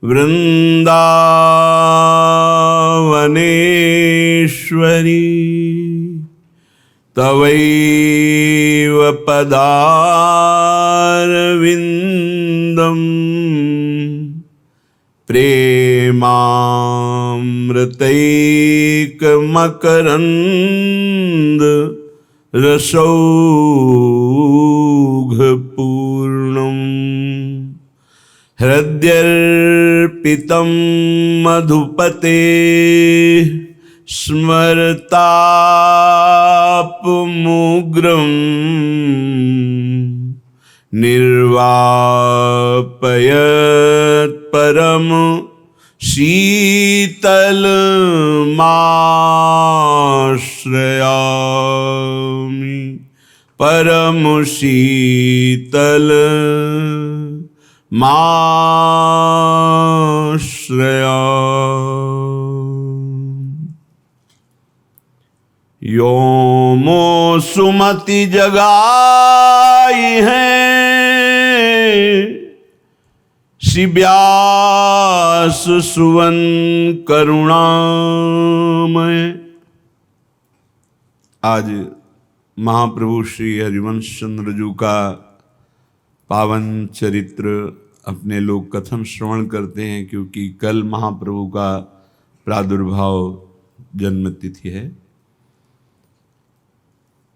वृंदावनेश्वरी तवैव पदारविंदम् प्रेमामृतैकमकरन्द रसौघपूर्णम् हृद्यर्पितं मधुपते स्मरतापमुग्रम् निर्वापयत् परम शीतलमाश्रयामि परम शीतल योमो सुमति जगाई है शिव्यास सुवन करुणामय। आज महाप्रभु श्री हरिवंश चंद्र जी का पावन चरित्र अपने लोग कथन श्रवण करते हैं, क्योंकि कल महाप्रभु का प्रादुर्भाव जन्मतिथि है।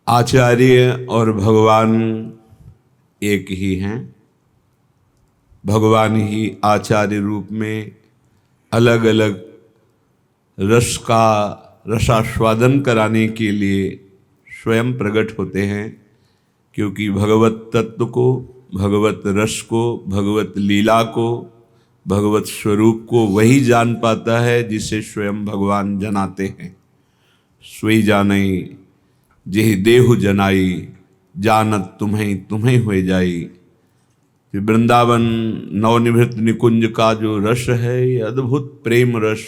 आचार्य और भगवान एक ही हैं। भगवान ही आचार्य रूप में अलग अलग रस का रसास्वादन कराने के लिए स्वयं प्रकट होते हैं, क्योंकि भगवत तत्व को, भगवत रस को, भगवत लीला को, भगवत स्वरूप को वही जान पाता है जिसे स्वयं भगवान जनाते हैं। सोई जानई जेहि देहु जनाई, जानत तुम्हें तुम्हें हुए जाई। वृंदावन नवनिभृत निकुंज का जो रस है, ये अद्भुत प्रेम रस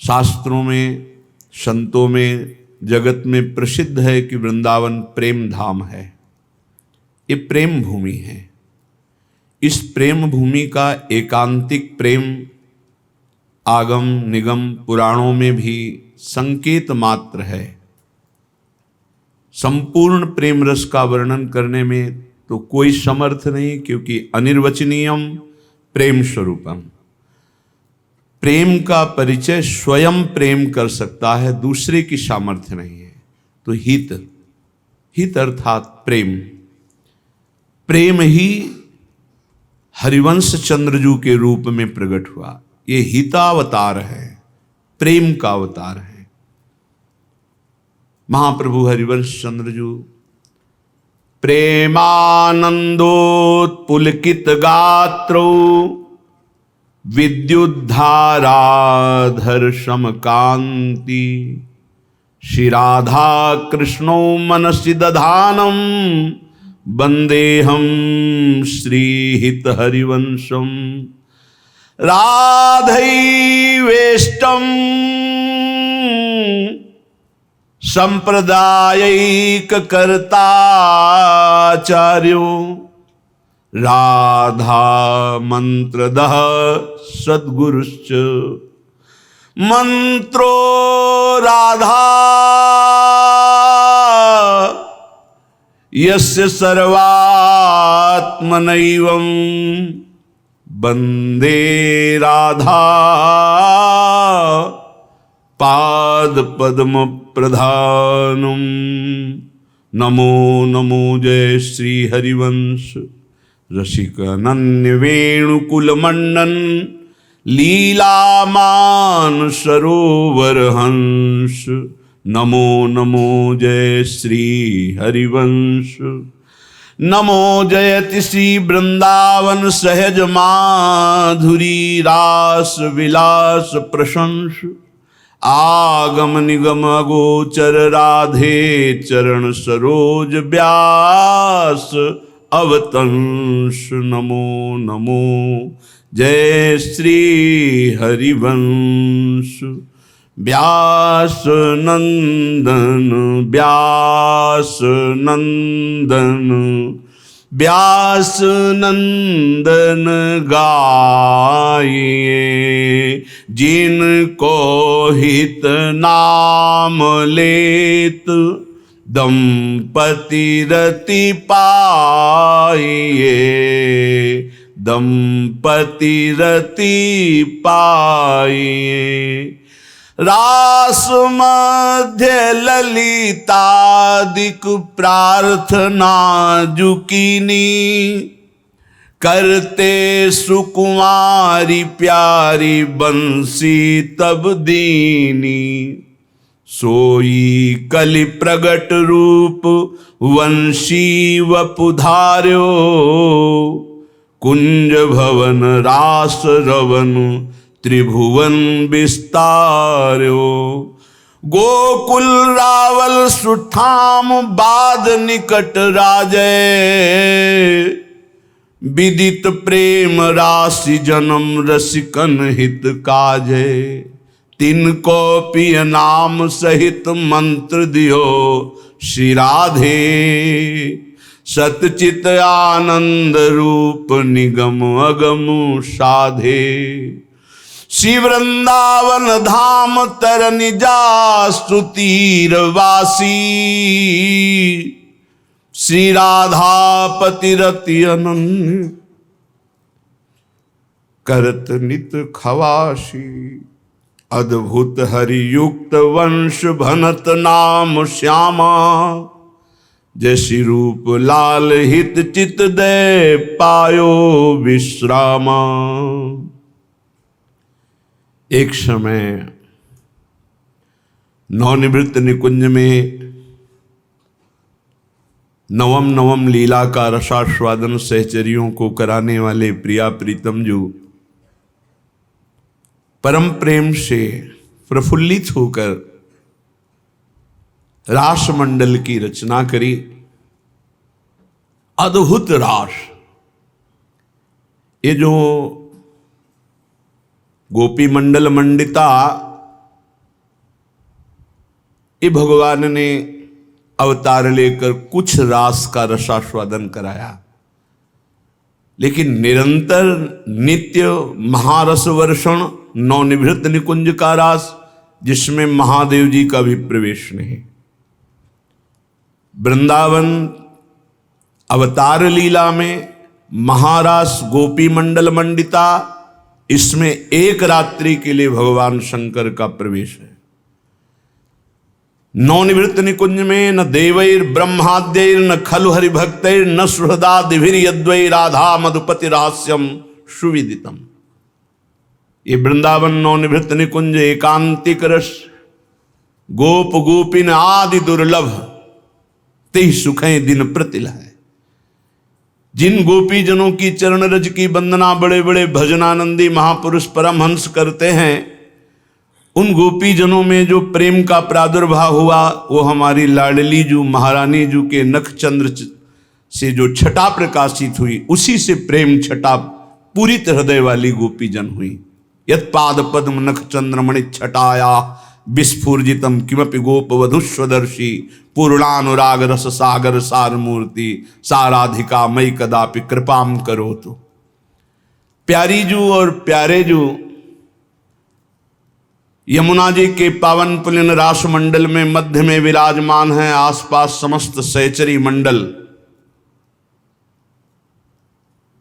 शास्त्रों में, संतों में, जगत में प्रसिद्ध है कि वृंदावन प्रेम धाम है। ये प्रेम भूमि है। इस प्रेम भूमि का एकांतिक प्रेम आगम निगम पुराणों में भी संकेत मात्र है। संपूर्ण प्रेम रस का वर्णन करने में तो कोई समर्थ नहीं, क्योंकि अनिर्वचनीयम प्रेम स्वरूपम। प्रेम का परिचय स्वयं प्रेम कर सकता है, दूसरे की सामर्थ्य नहीं है। तो हित, हित अर्थात प्रेम, प्रेम ही हरिवंश चंद्रजू के रूप में प्रकट हुआ। ये हितावतार है, प्रेम का अवतार है। महाप्रभु हरिवंश चंद्रजू प्रेमानंदोत्पुलकित गात्रो विद्युद्धाराधर समकांति श्री राधा कृष्णो मनसि दधानम वंदेहम श्रीहित हरिवंशम राधैवेष्टम संप्रदायिक कर्ताचार्यो राधा मंत्रदः सद्गुरुश्च मंत्रो राधा यस्य सर्वात्मनैवं वंदे राधा पाद पद्म प्रधानम। नमो नमो जय श्री हरिवंश रसिक अनन्य वेणुकुल मंडन लीलामान सरोवर हंस। नमो नमो जय श्री हरिवंश। नमो जयति श्री वृंदावन सहज माधुरी रास विलास प्रशंस। आगम निगम अगोचर राधे चरण सरोज व्यास अवतंस। नमो नमो जय श्री हरिवंश। व्यास नंदन व्यास नंदन व्यास नंदन गाइए, जिनको हित नाम लेत दंपति रति पाइए, दंपति रति पाइए। रास मध्य ललितादिक प्रार्थना जुकीनी, करते सुकुमारी प्यारी बंसी तब दीनी। सोई कलि प्रगट रूप वंशी वपुधार्यो, कुंज भवन रास रवन त्रिभुवन विस्तार्यो। गोकुल रावल सुठाम बाद निकट राजय, विदित प्रेम राशि जन्म रसिकन हित काजय। तिनको पिय नाम सहित मंत्र दियो श्री राधे, सतचित आनंद रूप निगम अगम साधे। श्री वृंदावन धाम तरनि जासु तीरवासी, श्री राधापति रति अनन्य करत नित खवासी। अद्भुत हरियुक्त वंश भनत नाम श्यामा, जैसी रूप लाल हित चित दे पायो विश्रामा। एक समय नवनिवृत्त निकुंज में नवम नवम लीला का रसास्वादन सहचरियों को कराने वाले प्रिया प्रीतम जो परम प्रेम से प्रफुल्लित होकर रास मंडल की रचना करी। अद्भुत रास, ये जो गोपी मंडल मंडिता, ये भगवान ने अवतार लेकर कुछ रास का रसास्वादन कराया, लेकिन निरंतर नित्य महारस वर्षण नवनिवृत्त निकुंज का रास, जिसमें महादेव जी का भी प्रवेश नहीं। वृंदावन अवतार लीला में महारास गोपी मंडल मंडिता, इसमें एक रात्रि के लिए भगवान शंकर का प्रवेश है। नवनिवृत्त निकुंज में न देवैर ब्रह्माद्यैर न खलु हरिभक्तैर न सुहृदादिभिर यद्वै राधा मधुपति रहस्यम सुविदितम। ये वृंदावन नवनिवृत्त निकुंज एकांतिक रस, गोप गोपिन आदि दुर्लभ, तेहि सुखें दिन प्रतिल है। जिन गोपी जनों की चरण रज की वंदना बड़े बड़े भजनानंदी महापुरुष परमहंस करते हैं, उन गोपी जनों में जो प्रेम का प्रादुर्भाव हुआ, वो हमारी लाडली जू महारानी जू के नखचंद्र से जो छटा प्रकाशित हुई, उसी से प्रेम छटा पूरित हृदय वाली गोपी जन हुई। यत् पाद पद्म नखचंद्रमणि छटाया विस्फूर्जितम किमपि गोप वधुस्वदर्शी, पूर्णानुराग रस सागर सार मूर्ति, साराधिका मई कदापि कृपाम करो। तो प्यारी जू और प्यारे जू यमुना जी के पावन पुलिन रास मंडल में मध्य में विराजमान है। आसपास समस्त सहचरी मंडल,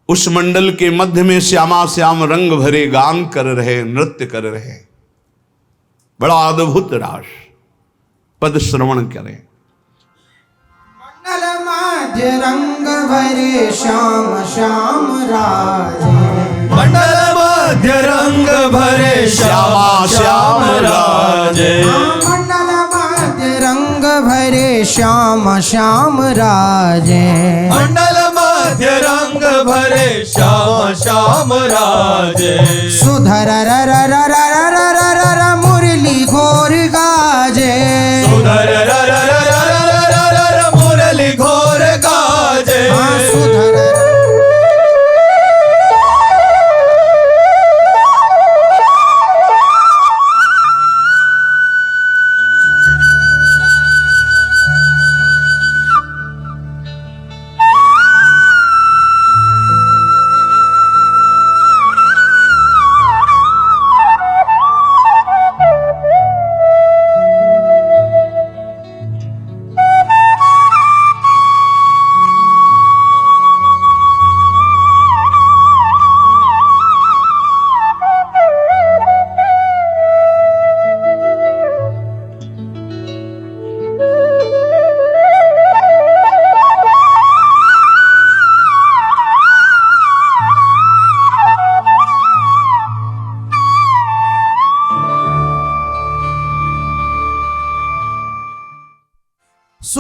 उस मंडल के मध्य में श्यामा श्याम रंग भरे गान कर रहे, नृत्य कर रहे। बड़ा अद्भुत रास, पद श्रवण करें। मंडल मध्य रंग भरे श्याम श्याम राजे, मंडल मध्य रंग भरे श्यामा श्याम राजे। मंडल मध्य रंग भरे श्याम श्याम राजे, मंडल मध्य रंग भरे श्याम श्याम राजे। सुधर र र र र र र र मुरली घोर गाजे, सुधर र र र र र र मुरली घोर गाजे। सुधर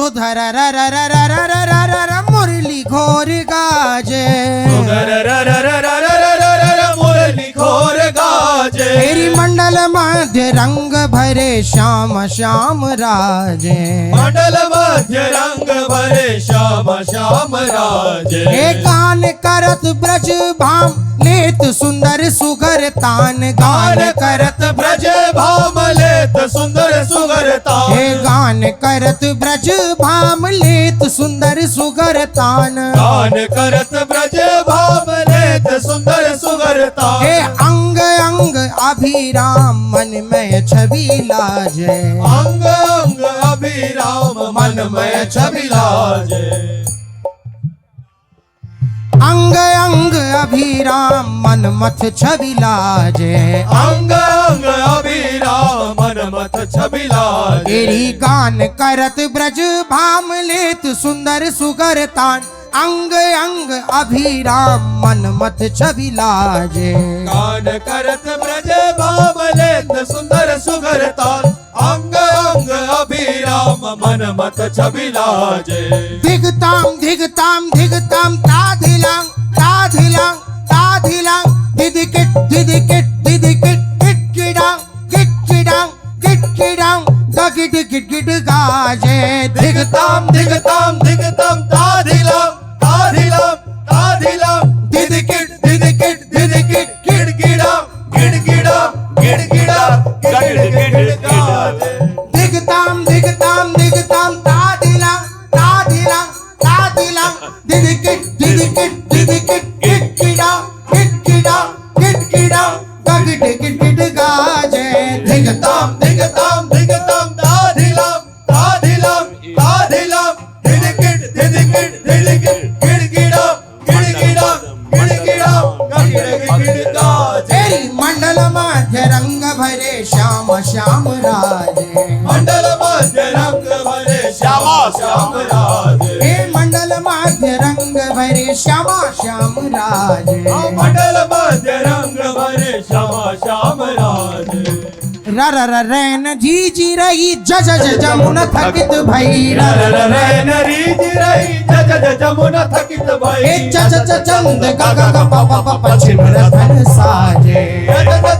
सुधर र र र र र र र र र मुरली घोर गाजे सुधर र र र र र र र र र मुरली घोर गाजे तेरी मंडल मध्य रंग भरे श्याम श्याम राजे मंडल मध्य रंग भरे श्याम श्याम राजे हे गान करत ब्रज भाम लेत सुंदर सुगर तान गान करत ब्रज भाम लेत सुंदर सुगरता हे गान करत ब्रज भाम लेत सुंदर सुगर तान गान करत ब्रज भाम लेत सुंदर सुगरता हे अंग अंग अभिराम मन में छवि लाजे अंग अंग अभिराम मन में छवि लाजे अंग अंग अभिराम मन मथ छवि लाजे अंग अंग अभिराम मन मथ छवि लाजे तेरी गान करत ब्रज भाम लेत सुंदर सुगर तान अंग अंग अभिराम मन मथ छवि लाजे गान करत ब्रज भाम लेत सुंदर सुगरता अंग अंग अभिराम मन मत छवि लाजे धिगताम धिगताम धिगताम ताधिलांग ताधिलांग ताधिलांग दिदिकिट दिदिकिट दिदिकिट गिटगिडांग गिटगिडांग गिटगिडांग गगिट गिटगिट गाजे धिगताम धिगताम धिगताम ताधिलाम ताधिलाम ताधिलाम दिदिकिट दिदिकिट दिदिकिट गिड़गिड़ाम गिड़गिड़ाम गिड़गिड़ाम गिड़गिड़ गाजे धिगताम धिगताम धिगताम ताधिलांग ताधिलांग ताधिलांग दिदिकिट दिदिकिट दिदिकिट गिटगिडांग गिटगिडांग गिटगिडांग गगिट गिटगिट गाजे धिगताम धिगताम धिगताम ताधिलाम ताधिलाम ताधिलाम दिदिकिट दिदिकिट दिदिकिट गिड़गिड़ाम गिड़गिड़ाम गिड़गिड़ाम गिड़गिड़ गाजे तेरी मंडल मध्य रंग भरे श्याम श्याम राजे मंडल मध्य रंग भरे श्यामा श्याम राजे हे मंडल मध्य रंग भरे श्यामा श्याम राजे मंडल मध्य रंग भरे श्यामा श्याम राजे र र र रैन जी जी रही ज ज ज जमुना थकित भई र र र रैन जमुना थकित भई हे च च च चंद ग ग ग प प प पश्चिम रतन साजे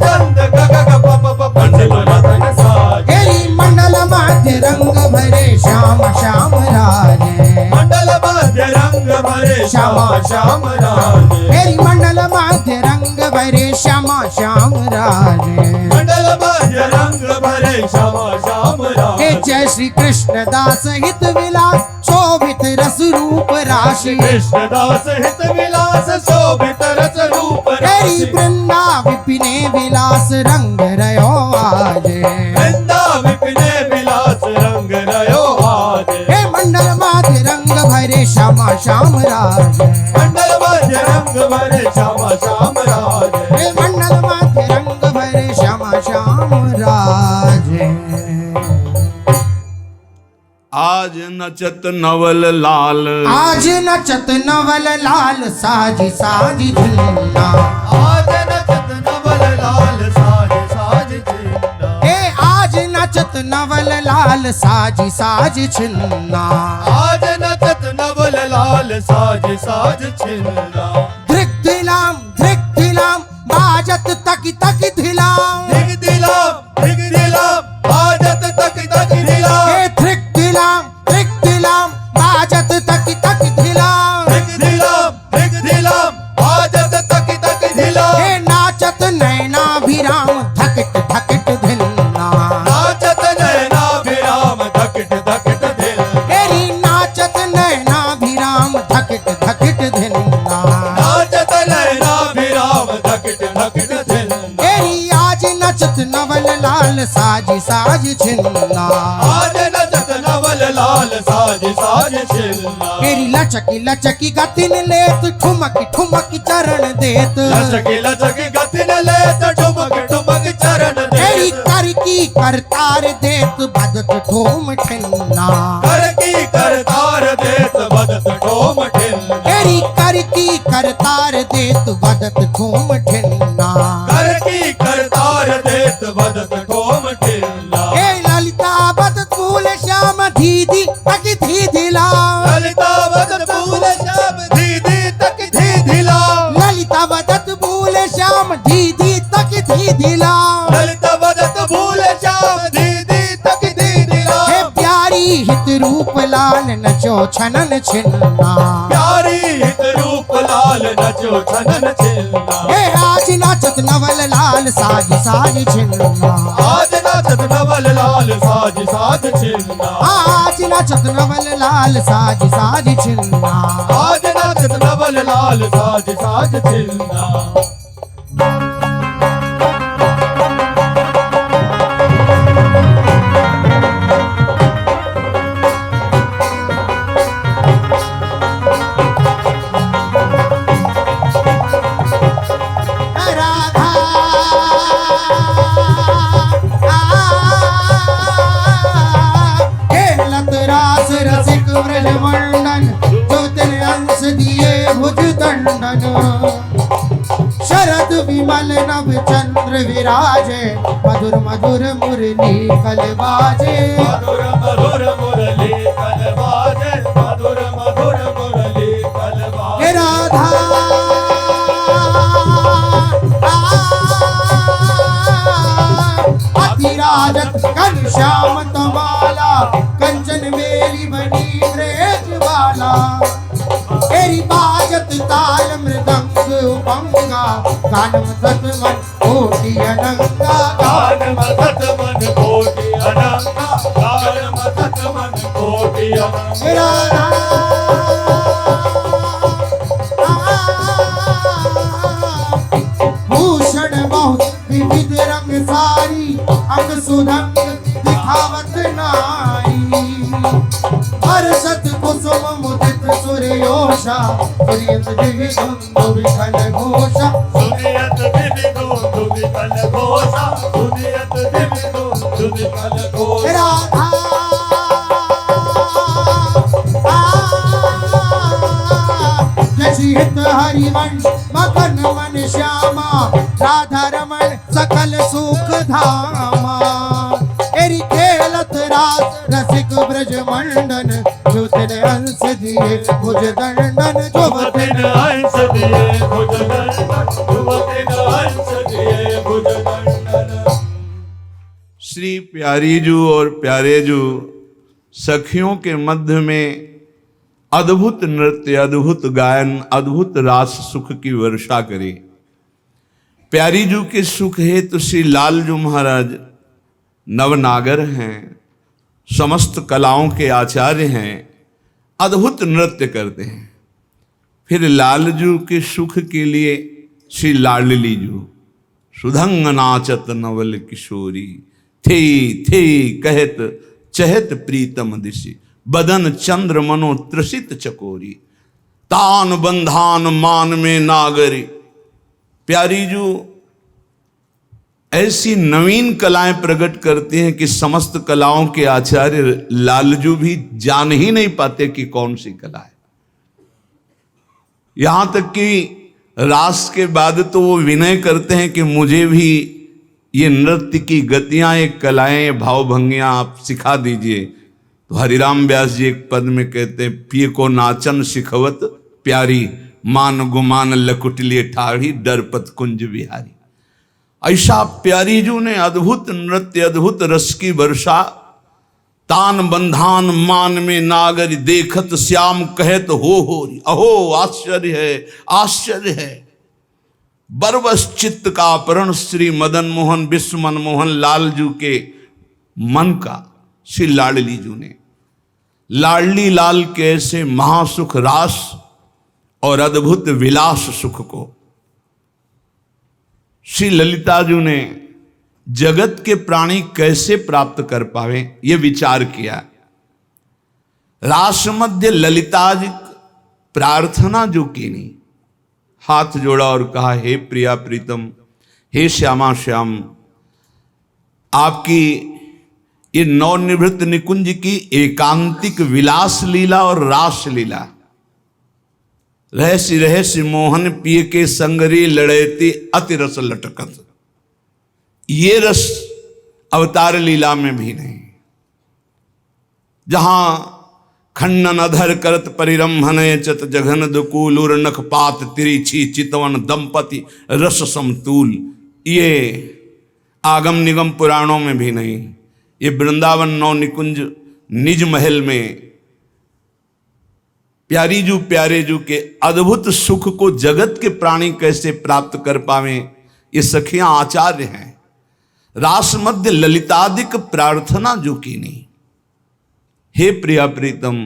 चंद ग ग ग प प प पंचम रतन साजे तेरी मंडल मध्य रंग भरे श्याम श्याम राजे मंडल मध्य रंग भरे श्यामा श्याम राजे तेरी मंडल मध्य रंग भरे श्यामा श्याम राजे मंडल मध्य रंग भरे श्यामा श्याम हे राजे जय श्री कृष्ण दास हित विलास शोभित रस रूप राशि कृष्णदास हित विलास शोभित रस रूप तेरी राशि वृंदा विपिने विलास रंग रयो आजे वृंदा विपिने विलास रंग रयो आजे हे मंडल माध्य रंग भरे श्यामा श्याम राजे मंडल मध्य रंग भरे श्यामा श्याम राजे हे मंडल माध्य रंग भरे श्यामा श्याम राजे आज नचत नवल लाल आज नचत नवल लाल साजी साजी झुन्ना आज नचत नवल लाल साज साज चिन्ना हे आज नचत नवल लाल साजी साज छिन्ना आज नचत नवल लाल साज साज छिन्ना धिक धिलाम बाजत तकी तकी धिलाम धिग दिलाम बाजत तक तक दिलाम हे धिक दिलाम बाजत तकी तकी धिलाम धिग दिलाम बाजत तक तक दिलाम हे नाचत नैना भिराम धकट धकट धिन्ना नाचत नैना विराम धकट धकट दिल तेरी नाचत नैना भिराम धकट धकट धिन्ना नाचत नैना विराम धकट धकट दिल तेरी आज नचत नवल लाल साजी साज छिन्ना आज नचत नवल लाल साज साज छिन्ना तेरी लचकी लचकी गतिन लेत ठुमक ठुमक चरण देत लचकी लचकी गतिन लेत ठुमक ठुमक चरण तेरी देत कर की करतार देत बदत ठोम ठिन्ना कर की करतार देत बदत ठोम ठिन्ना तेरी कर की करतार देत बदत ठोम ठिन्ना कर की करतार देत बदत ठोम ठिन्ना हे ललिता बदत फूल श्याम धीदी तक धीधिला, ललिता वदन फूल श्याम दीदी तक धीधिला, ललिता वदत भूल श्याम धीधी तक धीधिला। ललिता वदन फूल श्याम दीदी तक धीधिला। हे प्यारी हित रूप लाल नचो छनन छिन्ना, प्यारी हित रूप लाल नचो छनन छिन्ना। हे आज नाचत नवल लाल साज साज छिन्ना, आज नाचत नवल लाल साज साज छिन्ना। आज नाचत नवल लाल साज साज छिन्ना। आज नाचत नवल लाल साज साज छिन्ना। राधा खेलत रास रसिक ब्रज वर्णन, जो तेरे अंश दिए भुज दंडन। शरद विमल नभ चंद्र विराजे, मधुर मधुर मुरली कल बाजे। मधुर मधुर मुरली कल बाजे, मधुर मधुर मुरली कल बाजे। हे राधा अतिराजत घनश्याम तमाला, कंचन मेली बनी ब्रजवाला। तेरी बाजत ताल मृदंग उपंगा, गान मदत मन कोटि अनंगा। गान मदत मन कोटि अनंगा, गान मदत मन कोटि अनंगा। राधा भूषण बहुत विविध रंग सारी, अंग सुरंग दिखावत नारी। हर्षत कुसुम मुदित सूर्योषा, सुरियत दिव्य धुंधु विठल घोषा। सुनियत दिव्य धुंधु विकल घोषा, सुनियत दिव्य धुंधु विकल घोषा। राधा हित हरिवंश मगन मन श्यामा, राधा रमण सकल सुख धामा। एरी खेलत रास रसिक ब्रज मंडन, जो तेरे अंश दिए भुज दंडन। जो तिन अंश दिए भुज दंडन, तिन अंश दिए भुज दंडन। श्री प्यारीजू और प्यारेजू सखियों के मध्य में अद्भुत नृत्य, अद्भुत गायन, अद्भुत रास सुख की वर्षा करे। प्यारीजू के सुख हेतु श्री लालजू महाराज नवनागर हैं, समस्त कलाओं के आचार्य हैं, अद्भुत नृत्य करते हैं। फिर लालजू के सुख के लिए श्री लाडलीजू सुधंग नाचत नवल किशोरी, थे थे कहत चहत प्रीतम दिशि, बदन चंद्र मनो त्रसित चकोरी। तान बंधान मान में नागरी। प्यारीजू ऐसी नवीन कलाएं प्रकट करते हैं कि समस्त कलाओं के आचार्य लालजू भी जान ही नहीं पाते कि कौन सी कला है। यहां तक कि रास के बाद तो वो विनय करते हैं कि मुझे भी ये नृत्य की गतियां, ये कलाएं, ये भावभंगियां आप सिखा दीजिए। तो हरिराम व्यास जी एक पद में कहते हैं, पिय को नाचन सिखवत प्यारी, मान गुमान लकुटलिए ठाढ़ी, डरपत कुंज बिहारी। ऐसा प्यारीजू ने अद्भुत नृत्य, अद्भुत रस की वर्षा। तान बंधान मान में नागर, देखत श्याम कहत हो अहो आश्चर्य है, आश्चर्य है। बरबस चित्त का अपहरण श्री मदन मोहन विश्व मनमोहन लालजू के मन का श्री लाडलीजू ने। लाडली लाल के ऐसे महासुख रास और अद्भुत विलास सुख को श्री ललिताजू ने जगत के प्राणी कैसे प्राप्त कर पावे ये विचार किया। रास मध्य ललिताज प्रार्थना जो कीनी, हाथ जोड़ा और कहा, हे प्रिया प्रीतम, हे श्यामा श्याम, आपकी ये नवनिवृत्त निकुंज की एकांतिक विलास लीला और रास लीला, रहस्य रहस्य मोहन पिय के संगरी लड़ेती अति रस लटकत, ये रस अवतार लीला में भी नहीं। जहां खंडन अधर करत परिरंभन चत जघन दुकूल उर नखपात तिरिछी चितवन दंपति रस समतूल। ये आगम निगम पुराणों में भी नहीं, ये वृंदावन नौ निकुंज निज महल में प्यारे जू के अद्भुत सुख को जगत के प्राणी कैसे प्राप्त कर पावे, ये सखियां आचार्य हैं। रास मध्य ललितादिक प्रार्थना जो की नहीं। हे प्रिया प्रीतम,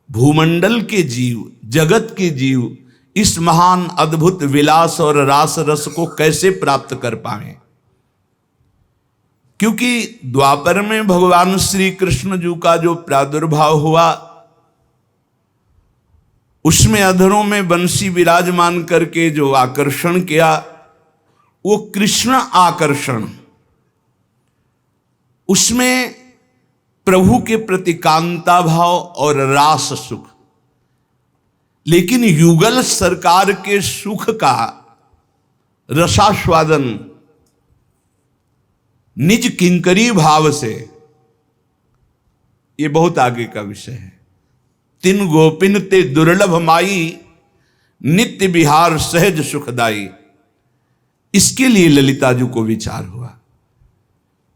भूमंडल के जीव, जगत के जीव इस महान अद्भुत विलास और रास रस को कैसे प्राप्त कर पाए, क्योंकि द्वापर में भगवान श्री कृष्ण जी का जो प्रादुर्भाव हुआ उसमें अधरों में बंसी विराजमान करके जो आकर्षण किया वो कृष्ण आकर्षण, उसमें प्रभु के प्रति कांता भाव और रास सुख। लेकिन युगल सरकार के सुख का रसास्वादन निज किंकरी भाव से, ये बहुत आगे का विषय है। तिन गोपिन ते दुर्लभ माई, नित्य विहार सहज सुखदाई। इसके लिए ललिता जी को विचार हुआ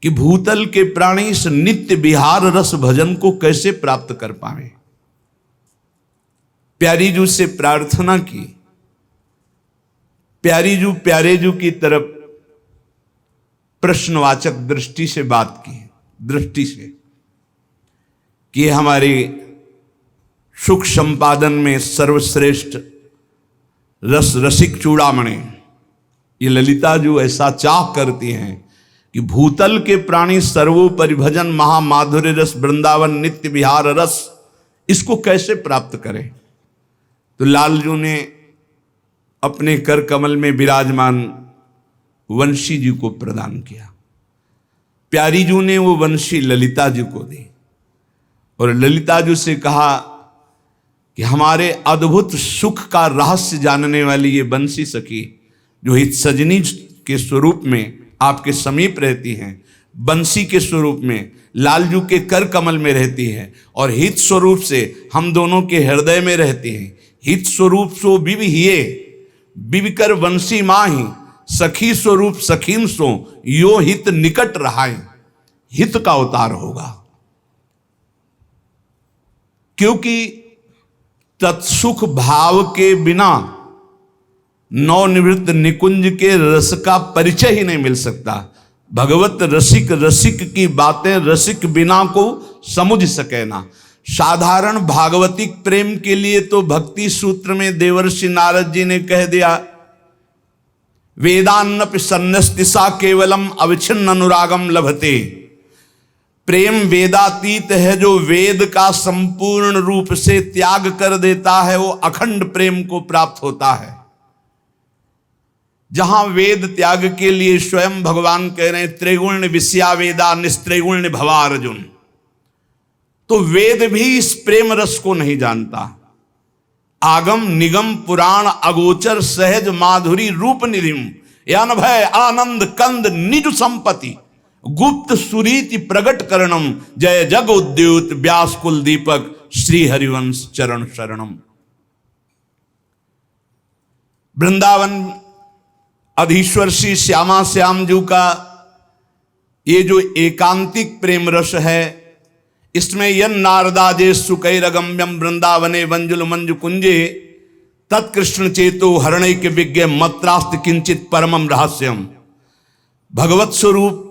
कि भूतल के प्राणी इस नित्य विहार रस भजन को कैसे प्राप्त कर पाए। प्यारी जू से प्रार्थना की, प्यारे जू की तरफ प्रश्नवाचक दृष्टि से बात की, दृष्टि से कि हमारे सुख संपादन में सर्वश्रेष्ठ रस रसिक चूड़ामणि, ये ललिता जो ऐसा चाह करती हैं कि भूतल के प्राणी सर्वोपरि भजन महामाधुर्य रस वृंदावन नित्य विहार रस, इसको कैसे प्राप्त करें। तो लालजू ने अपने कर कमल में विराजमान वंशी जी को प्रदान किया। प्यारी जू ने वो वंशी ललिता जी को दी और ललिता जी से कहा कि हमारे अद्भुत सुख का रहस्य जानने वाली ये बंसी सखी जो हित सजनी के स्वरूप में आपके समीप रहती हैं, बंसी के स्वरूप में लालजू के कर कमल में रहती है और हित स्वरूप से हम दोनों के हृदय में रहती हैं। हित स्वरूप सो बिव हिये, बिव कर बंसी माही, सखी स्वरूप सखीन सो यो हित निकट रहाए। हित का अवतार होगा, क्योंकि तत्सुख भाव के बिना नवनिवृत्त निकुंज के रस का परिचय ही नहीं मिल सकता। भगवत रसिक रसिक की बातें रसिक बिना को समझ सके ना। साधारण भागवतिक प्रेम के लिए तो भक्ति सूत्र में देवर्षि नारद जी ने कह दिया, वेदान्नपि सन्नस्तिसा केवलम अविच्छिन्न अनुरागम लभते। प्रेम वेदातीत है, जो वेद का संपूर्ण रूप से त्याग कर देता है वो अखंड प्रेम को प्राप्त होता है। जहां वेद त्याग के लिए स्वयं भगवान कह रहे हैं त्रिगुण विषया वेदा निस्त्रिगुण भवा अर्जुन, तो वेद भी इस प्रेम रस को नहीं जानता। आगम निगम पुराण अगोचर सहज माधुरी रूप निधिम, यान भय आनंद कंद निज संपत्ति, गुप्त सुरीति प्रगट करणम, जय जग उद्युत व्यास कुल दीपक श्री हरिवंश चरण शरणम। वृंदावन अधीश्वर श्री श्यामा श्याम जी का ये जो एकांतिक प्रेम रस है, इसमें यन नारदाजे सुकैरगम्यम वृंदावने वंजुल मंजु कुंजे तत्कृष्ण चेतो हरणैक विज्ञ मत्रास्त किंचित परमम रहस्यम। भगवत स्वरूप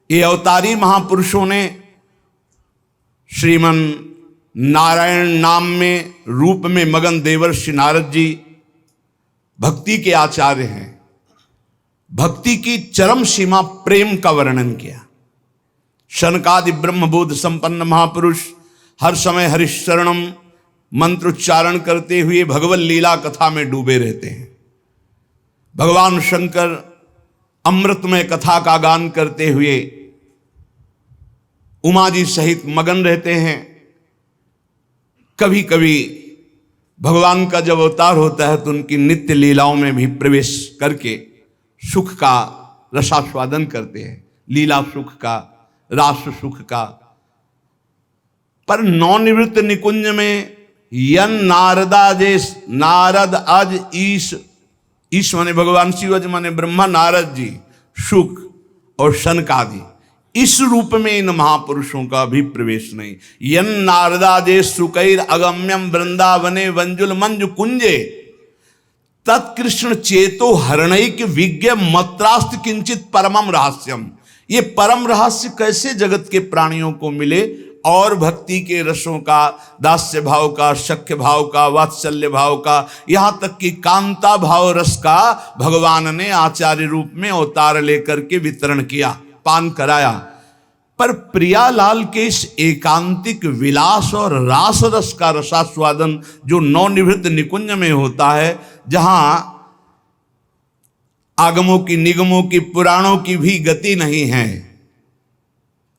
ये अवतारी महापुरुषों ने श्रीमन नारायण नाम में रूप में मगन देवर्षि नारद जी भक्ति के आचार्य हैं। भक्ति की चरम सीमा प्रेम का वर्णन किया। शनकादि ब्रह्मबोध संपन्न महापुरुष हर समय हरिशरणम मंत्रोच्चारण करते हुए भगवत लीला कथा में डूबे रहते हैं। भगवान शंकर अमृतमय कथा का गान करते हुए उमा जी सहित मगन रहते हैं। कभी कभी भगवान का जब अवतार होता है तो उनकी नित्य लीलाओं में भी प्रवेश करके सुख का रसास्वादन करते हैं, लीला सुख का, रास सुख का। पर नवनिवृत्त निकुंज में यन नारदादेश, नारद अज ईश माने भगवान शिव, अज माने ब्रह्मा, नारद जी, शुक और शनकादि, इस रूप में इन महापुरुषों का भी प्रवेश नहीं। यन नारदादेश सुकैर अगम्यम वृंदावने वंजुल मंजु कुंजे तत्कृष्ण चेतो हरणैक विज्ञ मत्रास्त किंचित परमम रहस्यम। ये परम रहस्य कैसे जगत के प्राणियों को मिले, और भक्ति के रसों का, दास्य भाव का, शक्य भाव का, वात्सल्य भाव का, यहां तक कि कांता भाव रस का भगवान ने आचार्य रूप में अवतार लेकर के वितरण किया, पान कराया। पर प्रियालाल के इस एकांतिक विलास और रास रस का रसास्वादन जो नवनिवृत्त निकुंज में होता है, जहां आगमों की, निगमों की, पुराणों की भी गति नहीं है,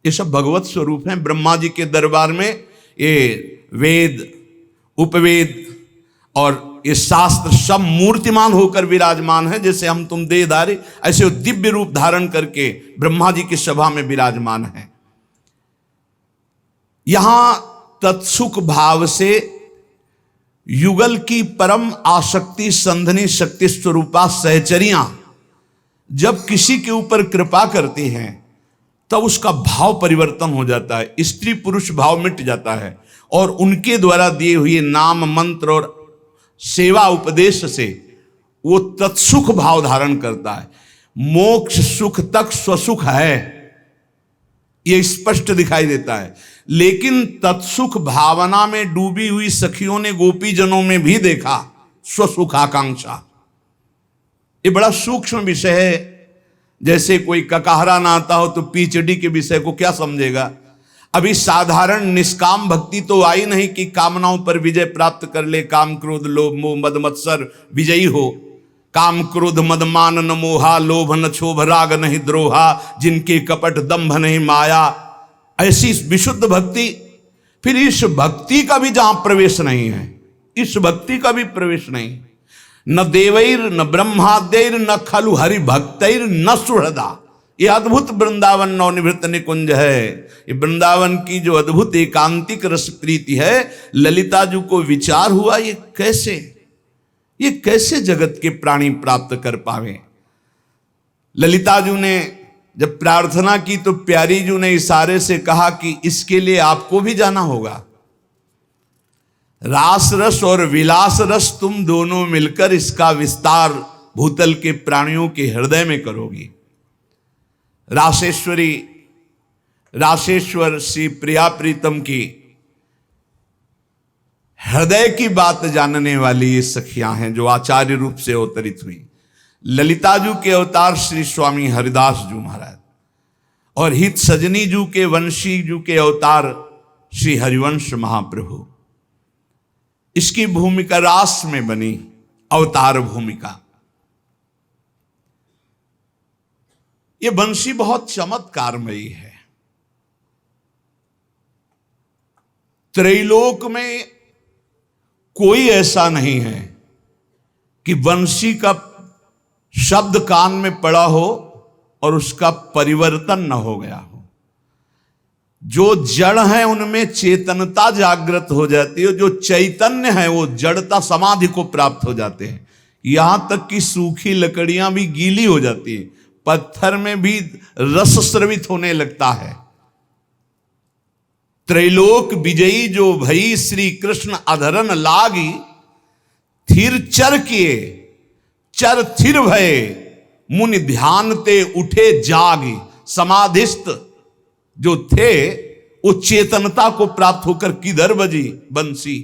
ये सब भगवत स्वरूप हैं। ब्रह्मा जी के दरबार में ये वेद, उपवेद और ये शास्त्र सब मूर्तिमान होकर विराजमान है। जैसे हम तुम देहधारी, ऐसे वो दिव्य रूप धारण करके ब्रह्मा जी की सभा में विराजमान है। यहां तत्सुख भाव से युगल की परम आसक्ति संधनी शक्ति स्वरूपा सहचरियां जब किसी के ऊपर कृपा करती हैं, तब उसका भाव परिवर्तन हो जाता है, स्त्री पुरुष भाव मिट जाता है, और उनके द्वारा दिए हुए नाम मंत्र और सेवा उपदेश से वो तत्सुख भाव धारण करता है। मोक्ष सुख तक स्वसुख है, ये स्पष्ट दिखाई देता है। लेकिन तत्सुख भावना में डूबी हुई सखियों ने गोपीजनों में भी देखा स्वसुख आकांक्षा। ये बड़ा सूक्ष्म विषय है। जैसे कोई ककाहरा ना आता हो तो पीएचडी के विषय को क्या समझेगा। अभी साधारण निष्काम भक्ति तो आई नहीं कि कामनाओं पर विजय प्राप्त कर ले, काम क्रोध लोभ मोह मद मत्सर विजयी हो। काम क्रोध मद मान न मोहा, लोभ न क्षोभ राग नहीं द्रोहा, जिनके कपट दंभ नहीं माया, ऐसी विशुद्ध भक्ति। फिर इस भक्ति का भी जहां प्रवेश नहीं है, इस भक्ति का भी प्रवेश नहीं, न देवैर न ब्रह्माद्यैर न खलु हरि भक्तैर न सुहृदा। ये अद्भुत वृंदावन नवनिवृत्त निकुंज है। ये वृंदावन की जो अद्भुत एकांतिक रस प्रीति है, ललिता जी को विचार हुआ ये कैसे जगत के प्राणी प्राप्त कर पावे। ललिता जी ने जब प्रार्थना की तो प्यारी जी ने इशारे से कहा कि इसके लिए आपको भी जाना होगा। रास रस और विलास रस तुम दोनों मिलकर इसका विस्तार भूतल के प्राणियों के हृदय में करोगी। रासेश्वर श्री प्रिया प्रीतम की हृदय की बात जानने वाली ये सखियां हैं जो आचार्य रूप से अवतरित हुई। ललिता जू के अवतार श्री स्वामी हरिदास जू महाराज, और हित सजनी जू के वंशी जू के अवतार श्री हरिवंश महाप्रभु। इसकी भूमिका रास में बनी अवतार भूमिका। ये बंशी बहुत चमत्कारमयी है। त्रैलोक में कोई ऐसा नहीं है कि बंशी का शब्द कान में पड़ा हो और उसका परिवर्तन न हो गया हो। जो जड़ है उनमें चेतनता जागृत हो जाती है, जो चैतन्य है वो जड़ता समाधि को प्राप्त हो जाते हैं। यहां तक कि सूखी लकड़ियां भी गीली हो जाती है, पत्थर में भी रस स्रवित होने लगता है। त्रैलोक विजयी जो भई श्री कृष्ण अधरन लागी, थिर चर किए चर थिर भये, मुनि ध्यान ते उठे जागी। समाधिस्थ जो थे वो चेतनता को प्राप्त होकर किधर बजी बंसी,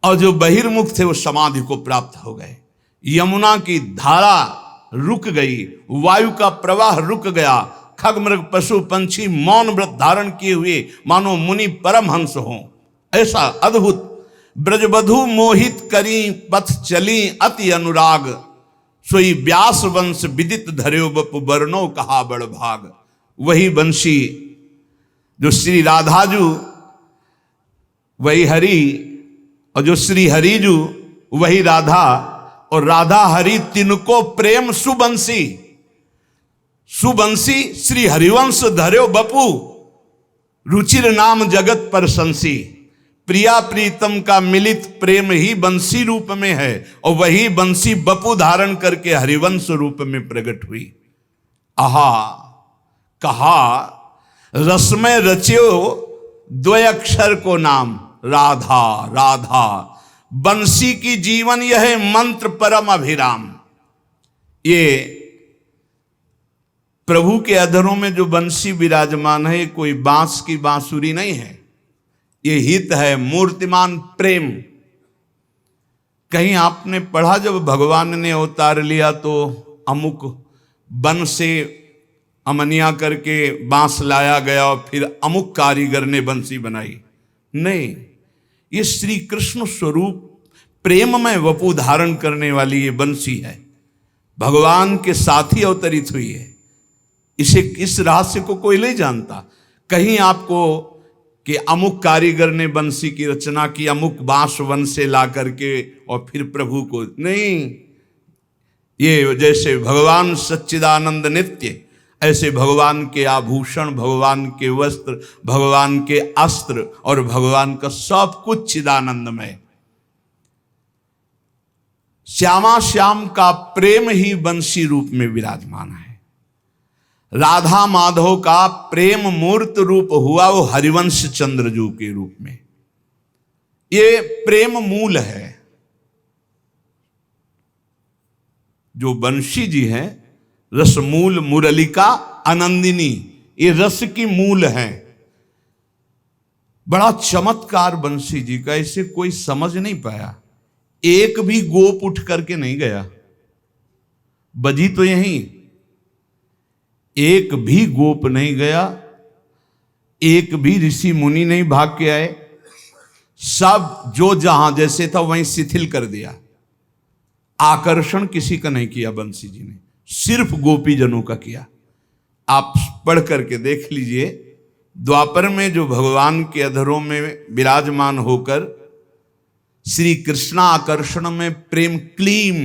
और जो बहिर्मुख थे वो समाधि को प्राप्त हो गए। यमुना की धारा रुक गई, वायु का प्रवाह रुक गया, खगमृग पशु पंछी मौन व्रत धारण किए हुए मानो मुनि परमहंस हों। ऐसा अद्भुत ब्रजबधु मोहित करी पथ चली अति अनुराग, सोई व्यास वंश विदित धर्यो बपु बरनो कहा बड़ भाग। वही बंशी जो श्री राधाजू वही हरि, और जो श्री हरिजू वही राधा, और राधा हरि तिनको प्रेम सुबंसी। सुबंसी श्री हरिवंश धर्यो बपू, रुचिर नाम जगत पर संसी, प्रिया प्रीतम का मिलित प्रेम ही बंसी रूप में है, और वही बंसी बपु धारण करके हरिवंश रूप में प्रकट हुई। आहा, कहा रसमय रच्यो द्वय अक्षर को नाम, राधा राधा, बंसी की जीवन यह मंत्र परम अभिराम। ये प्रभु के अधरों में जो बंसी विराजमान है, कोई बांस की बांसुरी नहीं है, ये हित है, मूर्तिमान प्रेम। कहीं आपने पढ़ा जब भगवान ने अवतार लिया तो अमुक वन से अमनिया करके बांस लाया गया और फिर अमुक कारीगर ने बंसी बनाई? नहीं, ये श्री कृष्ण स्वरूप प्रेम में वपु धारण करने वाली ये बंसी है, भगवान के साथ ही अवतरित हुई है। इस रहस्य को कोई नहीं जानता। कहीं आपको कि अमुक कारीगर ने बंसी की रचना की, अमुक बांस वन से ला करके और फिर प्रभु को, नहीं। ये जैसे भगवान सच्चिदानंद नित्य, ऐसे भगवान के आभूषण, भगवान के वस्त्र, भगवान के अस्त्र और भगवान का सब कुछ चिदानंदमय। श्यामा श्याम का प्रेम ही बंसी रूप में विराजमान है। राधा माधव का प्रेम मूर्त रूप हुआ वो हरिवंश चंद्रजू के रूप में। ये प्रेम मूल है। जो बंशी जी हैं, रसमूल मुरलिका आनंदिनी, ये रस की मूल है। बड़ा चमत्कार बंशी जी का, इसे कोई समझ नहीं पाया। एक भी गोप उठ करके नहीं गया, बजी तो यहीं, एक भी गोप नहीं गया, एक भी ऋषि मुनि नहीं भाग के आए। सब जो जहां जैसे था वहीं शिथिल कर दिया। आकर्षण किसी का नहीं किया बंसी जी ने, सिर्फ गोपी जनों का किया। आप पढ़ करके देख लीजिए, द्वापर में जो भगवान के अधरों में विराजमान होकर श्री कृष्ण आकर्षण में प्रेम क्लीम,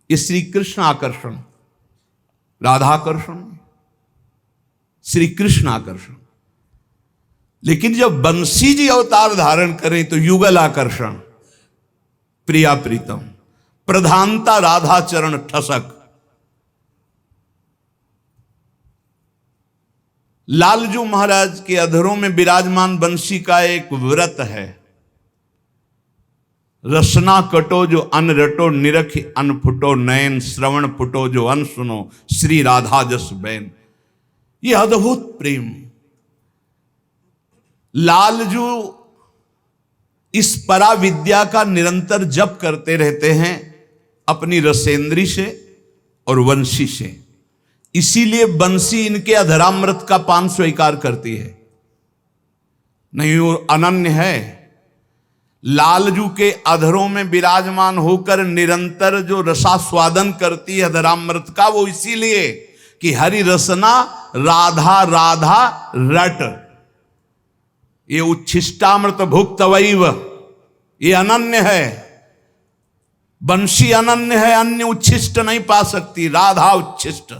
ये श्री कृष्ण आकर्षण, राधाकर्षण, श्री कृष्ण आकर्षण। लेकिन जब बंसी जी अवतार धारण करें तो युगल आकर्षण, प्रिया प्रीतम, प्रधानता राधा चरण ठसक। लालजू महाराज के अधरों में विराजमान बंसी का एक व्रत है, रसना कटो जो अन रटो, निरख अन फुटो नयन, श्रवण फुटो जो अन सुनो, श्री राधा जस बैन। ये अद्भुत प्रेम। लालजू इस परा विद्या का निरंतर जप करते रहते हैं अपनी रसेंद्री से और वंशी से। इसीलिए बंसी इनके अधरामृत का पान स्वीकार करती है। नहीं, वो अनन्य है। लालजू के अधरों में विराजमान होकर निरंतर जो रसास्वादन करती है अधरामृत का, वो इसीलिए कि हरि रसना राधा राधा रट, ये उच्छिष्टामृत भुक्त वैव, ये अनन्य है। बंशी अनन्य है, अन्य उच्छिष्ट नहीं पा सकती, राधा उच्छिष्ट।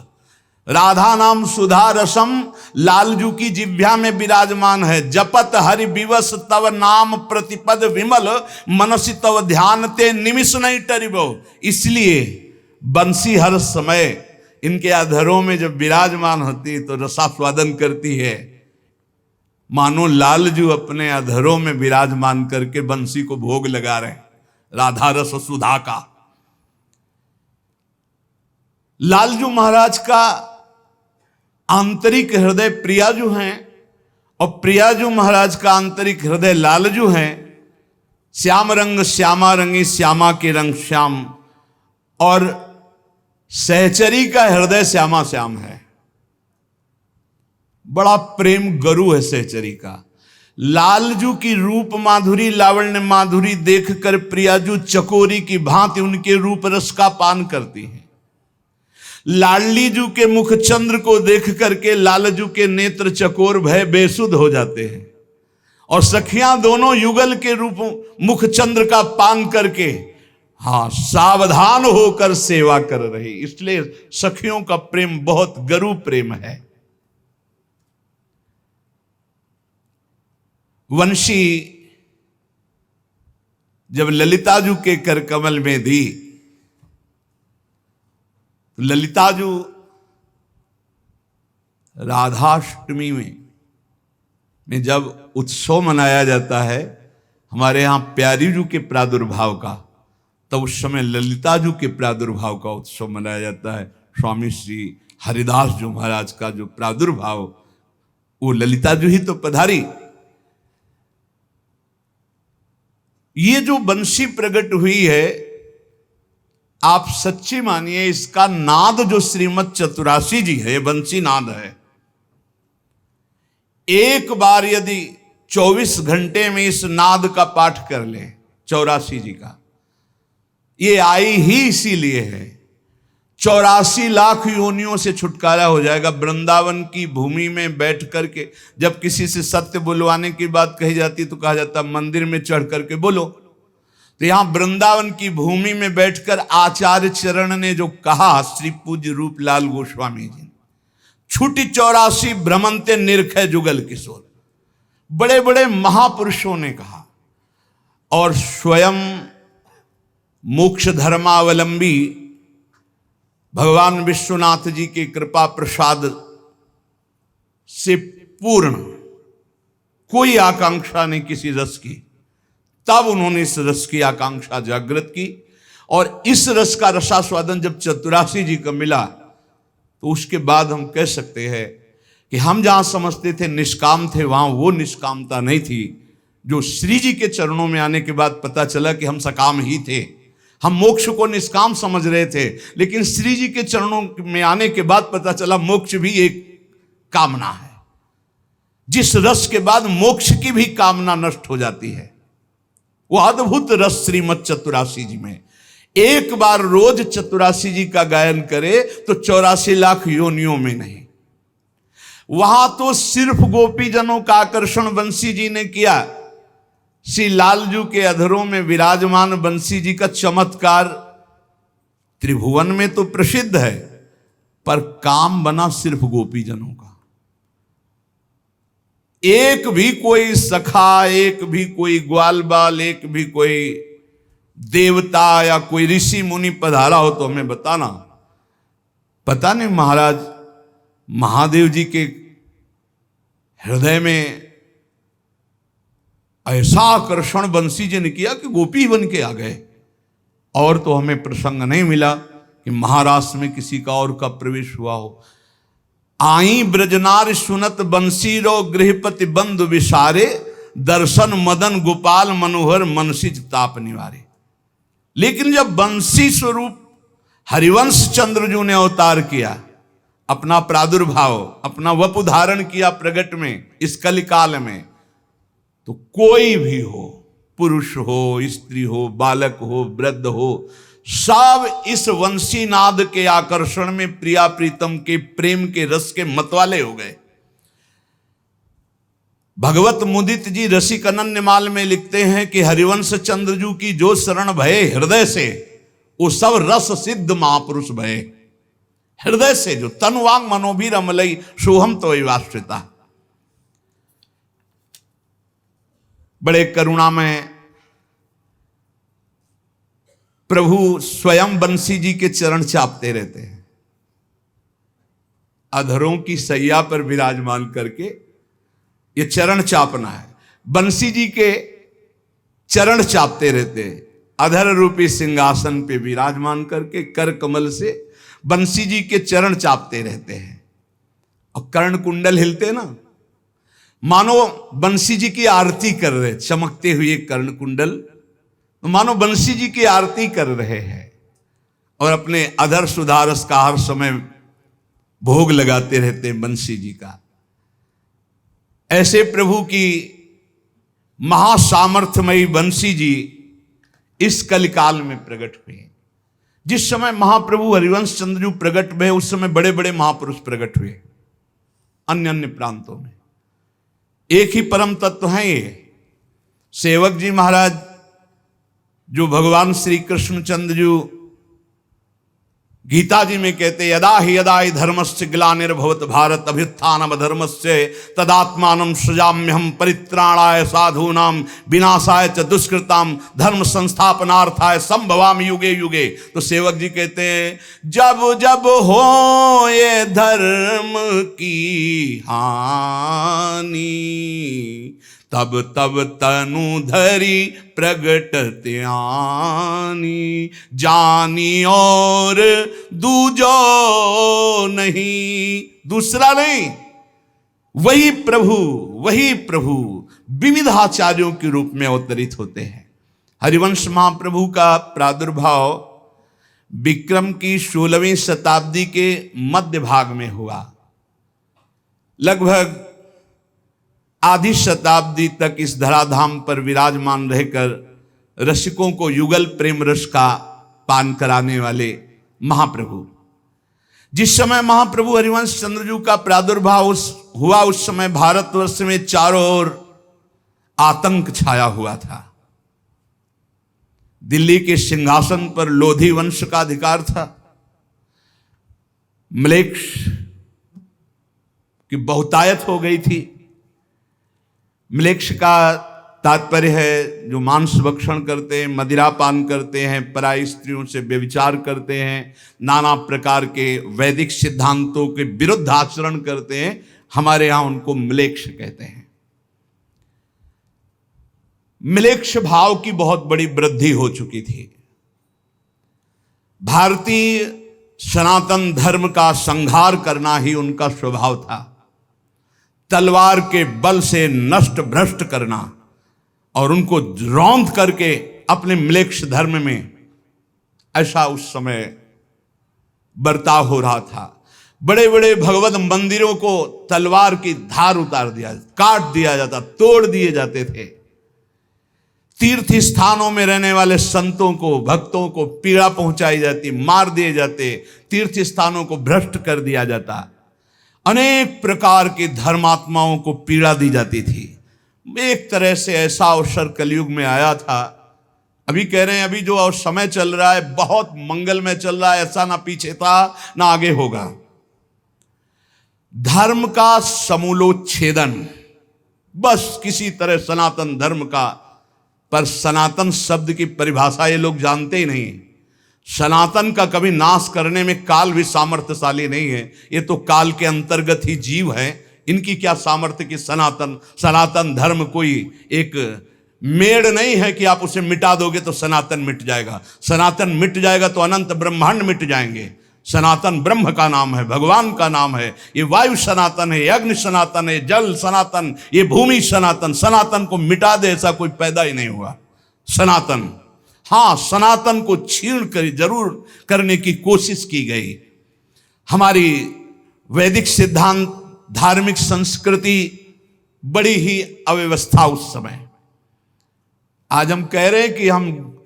राधा नाम सुधा रसम लालजू की जिह्वा में विराजमान है। जपत हरि विवस तव नाम प्रतिपद विमल, मनसि तव ध्यान ते निमिष नहीं टरिबो। इसलिए बंसी हर समय इनके अधरों में जब विराजमान होती है तो रसास्वादन करती है। मानो लालजू अपने अधरों में विराजमान करके बंसी को भोग लगा रहे हैं, राधा रस सुधा का। लालजू महाराज का आंतरिक हृदय प्रियाजू हैं और प्रियाजू महाराज का आंतरिक हृदय लालजू हैं। श्याम रंग श्यामा रंगी, श्यामा के रंग श्याम, और सहचरी का हृदय श्यामा श्याम है। बड़ा प्रेम गरु है सहचरी का। लालजू की रूप माधुरी, लावण्य माधुरी देखकर प्रियाजू चकोरी की भांति उनके रूप रस का पान करती है। लाडलीजू के मुख चंद्र को देख करके लालजू के नेत्र चकोर भय बेसुध हो जाते हैं, और सखियां दोनों युगल के रूप मुख चंद्र का पान करके सावधान होकर सेवा कर रही। इसलिए सखियों का प्रेम बहुत गरु प्रेम है। वंशी जब ललिताजू के कर कमल में दी, तो ललिताजू राधाष्टमी में जब उत्सव मनाया जाता है हमारे यहाँ प्यारीजू के प्रादुर्भाव का, तब उस समय ललिताजू के प्रादुर्भाव का उत्सव मनाया जाता है। स्वामी श्री हरिदास जी महाराज का जो प्रादुर्भाव, वो ललिताजू ही तो पधारी। ये जो बंसी प्रकट हुई है, आप सच्ची मानिए इसका नाद जो श्रीमद चतुरासी जी है, ये बंसी नाद है। एक बार यदि 24 घंटे में इस नाद का पाठ कर ले, 84 जी का, ये आई ही इसीलिए है। 84 लाख योनियों से छुटकारा हो जाएगा। वृंदावन की भूमि में बैठ करके जब किसी से सत्य बुलवाने की बात कही जाती तो कहा जाता मंदिर में चढ़ करके बोलो। तो यहां वृंदावन की भूमि में बैठकर आचार्य चरण ने जो कहा, श्री पूज्य रूपलाल गोस्वामी जी, छुटी 84 भ्रमंते निरखे जुगल किशोर, बड़े बड़े महापुरुषों ने कहा। और स्वयं मोक्ष धर्मावलंबी भगवान विश्वनाथ जी के कृपा प्रसाद से पूर्ण कोई आकांक्षा नहीं किसी रस की, तब उन्होंने इस रस की आकांक्षा जागृत की। और इस रस का रसास्वादन जब चतुरासी जी को मिला, तो उसके बाद हम कह सकते हैं कि हम जहां समझते थे निष्काम थे, वहां वो निष्कामता नहीं थी जो श्री जी के चरणों में आने के बाद पता चला कि हम सकाम ही थे। हम मोक्ष को निष्काम समझ रहे थे, लेकिन श्री जी के चरणों में आने के बाद पता चला मोक्ष भी एक कामना है। जिस रस के बाद मोक्ष की भी कामना नष्ट हो जाती है, वो अद्भुत रस श्रीमद चतुरासी जी में। एक बार रोज चतुरासी जी का गायन करे तो 84 लाख योनियों में नहीं। वहां तो सिर्फ गोपीजनों का आकर्षण बंसी जी ने किया। श्री लालजू के अधरों में विराजमान बंसी जी का चमत्कार त्रिभुवन में तो प्रसिद्ध है, पर काम बना सिर्फ गोपीजनों का। एक भी कोई सखा, एक भी कोई ग्वाल बाल, एक भी कोई देवता या कोई ऋषि मुनि पधारा हो तो हमें बताना। पता नहीं महाराज महादेव जी के हृदय में ऐसा आकर्षण बंसी जी ने किया कि गोपी बन के आ गए। और तो हमें प्रसंग नहीं मिला कि महाराष्ट्र में किसी का और का प्रवेश हुआ हो। आई ब्रजनार सुनत बंसी रो गृहपति बंधु विसारे, दर्शन मदन गोपाल मनोहर मनसिज ताप निवारे। लेकिन जब बंसी स्वरूप हरिवंश चंद्रजू ने अवतार किया, अपना प्रादुर्भाव, अपना वपु धारण किया प्रगट में इस कलिकाल में, तो कोई भी हो, पुरुष हो, स्त्री हो, बालक हो, वृद्ध हो, सब इस वंशीनाद के आकर्षण में प्रिया प्रीतम के प्रेम के रस के मतवाले हो गए। भगवत मुदित जी रसिक अनन्यमाल में लिखते हैं कि हरिवंश चंद्रजू की जो शरण भये हृदय से, वो सब रस सिद्ध महापुरुष भये। हृदय से जो तनुवांग मनोभीर अमलई सोहम तो वाश्रिता। बड़े करुणा में प्रभु स्वयं बंसी जी के चरण चापते रहते हैं, अधरों की सैया पर विराजमान करके। ये चरण चापना है, बंसी जी के चरण चापते रहते हैं, अधर रूपी सिंहासन पे विराजमान करके कर कमल से बंसी जी के चरण चापते रहते हैं। और कर्ण कुंडल हिलते ना, मानो बंसी जी की आरती कर रहे, चमकते हुए कर्ण कुंडल, तो मानो बंसी जी की आरती कर रहे हैं। और अपने अधर सुधारस का हर समय भोग लगाते रहते हैं बंसी जी का। ऐसे प्रभु की महासामर्थ्यमयी बंसी जी इस कलिकाल में प्रकट हुए। जिस समय महाप्रभु हरिवंश चंद्रजू प्रकट हुए, उस समय बड़े बड़े महापुरुष प्रकट हुए अन्य अन्य प्रांतों में। एक ही परम तत्व है ये। सेवक जी महाराज जो भगवान श्री कृष्ण चंद्रजू गीता जी में कहते यदा हि धर्मस्य ग्लानिर्भवत भारत अभ्युत्थानम धर्मस्य तदात्मानं सृजाम्यहं परित्राणाय साधूनां विनाशाय च दुष्कृताम धर्म संस्थापनार्थाय संभवामि युगे युगे। तो सेवक जी कहते हैं जब जब हो ये धर्म की हानि तब तब तनु धरी प्रगट त्यानी जानी और दूजो नहीं, दूसरा नहीं, वही प्रभु विविध आचार्यों के रूप में अवतरित होते हैं। हरिवंश महाप्रभु का प्रादुर्भाव विक्रम की 16वीं शताब्दी के मध्य भाग में हुआ। लगभग आधी शताब्दी तक इस धराधाम पर विराजमान रहकर रसिकों को युगल प्रेम रस का पान कराने वाले महाप्रभु, जिस समय महाप्रभु हरिवंश चंद्रजू का प्रादुर्भाव हुआ उस समय भारतवर्ष में चारों ओर आतंक छाया हुआ था। दिल्ली के सिंहासन पर लोधी वंश का अधिकार था। म्लेच्छ की बहुतायत हो गई थी। म्लेच्छ का तात्पर्य है जो मांस भक्षण करते हैं, मदिरा पान करते हैं, पराई स्त्रियों से व्यभिचार करते हैं, नाना प्रकार के वैदिक सिद्धांतों के विरुद्ध आचरण करते हैं। हमारे यहां उनको म्लेच्छ कहते हैं। म्लेच्छ भाव की बहुत बड़ी वृद्धि हो चुकी थी। भारतीय सनातन धर्म का संहार करना ही उनका स्वभाव था। तलवार के बल से नष्ट भ्रष्ट करना और उनको रौंद करके अपने म्लेच्छ धर्म में, ऐसा उस समय बर्ताव हो रहा था। बड़े बड़े भगवत मंदिरों को तलवार की धार उतार दिया, काट दिया जाता, तोड़ दिए जाते थे। तीर्थ स्थानों में रहने वाले संतों को, भक्तों को पीड़ा पहुंचाई जाती, मार दिए जाते, तीर्थ स्थानों को भ्रष्ट कर दिया जाता। अनेक प्रकार के धर्मात्माओं को पीड़ा दी जाती थी। एक तरह से ऐसा अवसर कलयुग में आया था। अभी कह रहे हैं अभी जो समय चल रहा है बहुत मंगलमय चल रहा है, ऐसा ना पीछे था ना आगे होगा। धर्म का समूलोच्छेदन, बस किसी तरह सनातन धर्म का, पर सनातन शब्द की परिभाषा ये लोग जानते ही नहीं। सनातन का कभी नाश करने में काल भी सामर्थ्यशाली नहीं है। ये तो काल के अंतर्गत ही जीव है। इनकी क्या सामर्थ्य कि सनातन धर्म कोई एक मेड़ नहीं है कि आप उसे मिटा दोगे तो सनातन मिट जाएगा। सनातन मिट जाएगा तो अनंत ब्रह्मांड मिट जाएंगे। सनातन ब्रह्म का नाम है, भगवान का नाम है। ये वायु सनातन है, अग्नि सनातन है, जल सनातन, ये भूमि सनातन। सनातन को मिटा दे ऐसा कोई पैदा ही नहीं हुआ। सनातन, हाँ, सनातन को छीण कर जरूर करने की कोशिश की गई। हमारी वैदिक सिद्धांत, धार्मिक संस्कृति बड़ी ही अव्यवस्था उस समय। आज हम कह रहे हैं कि हम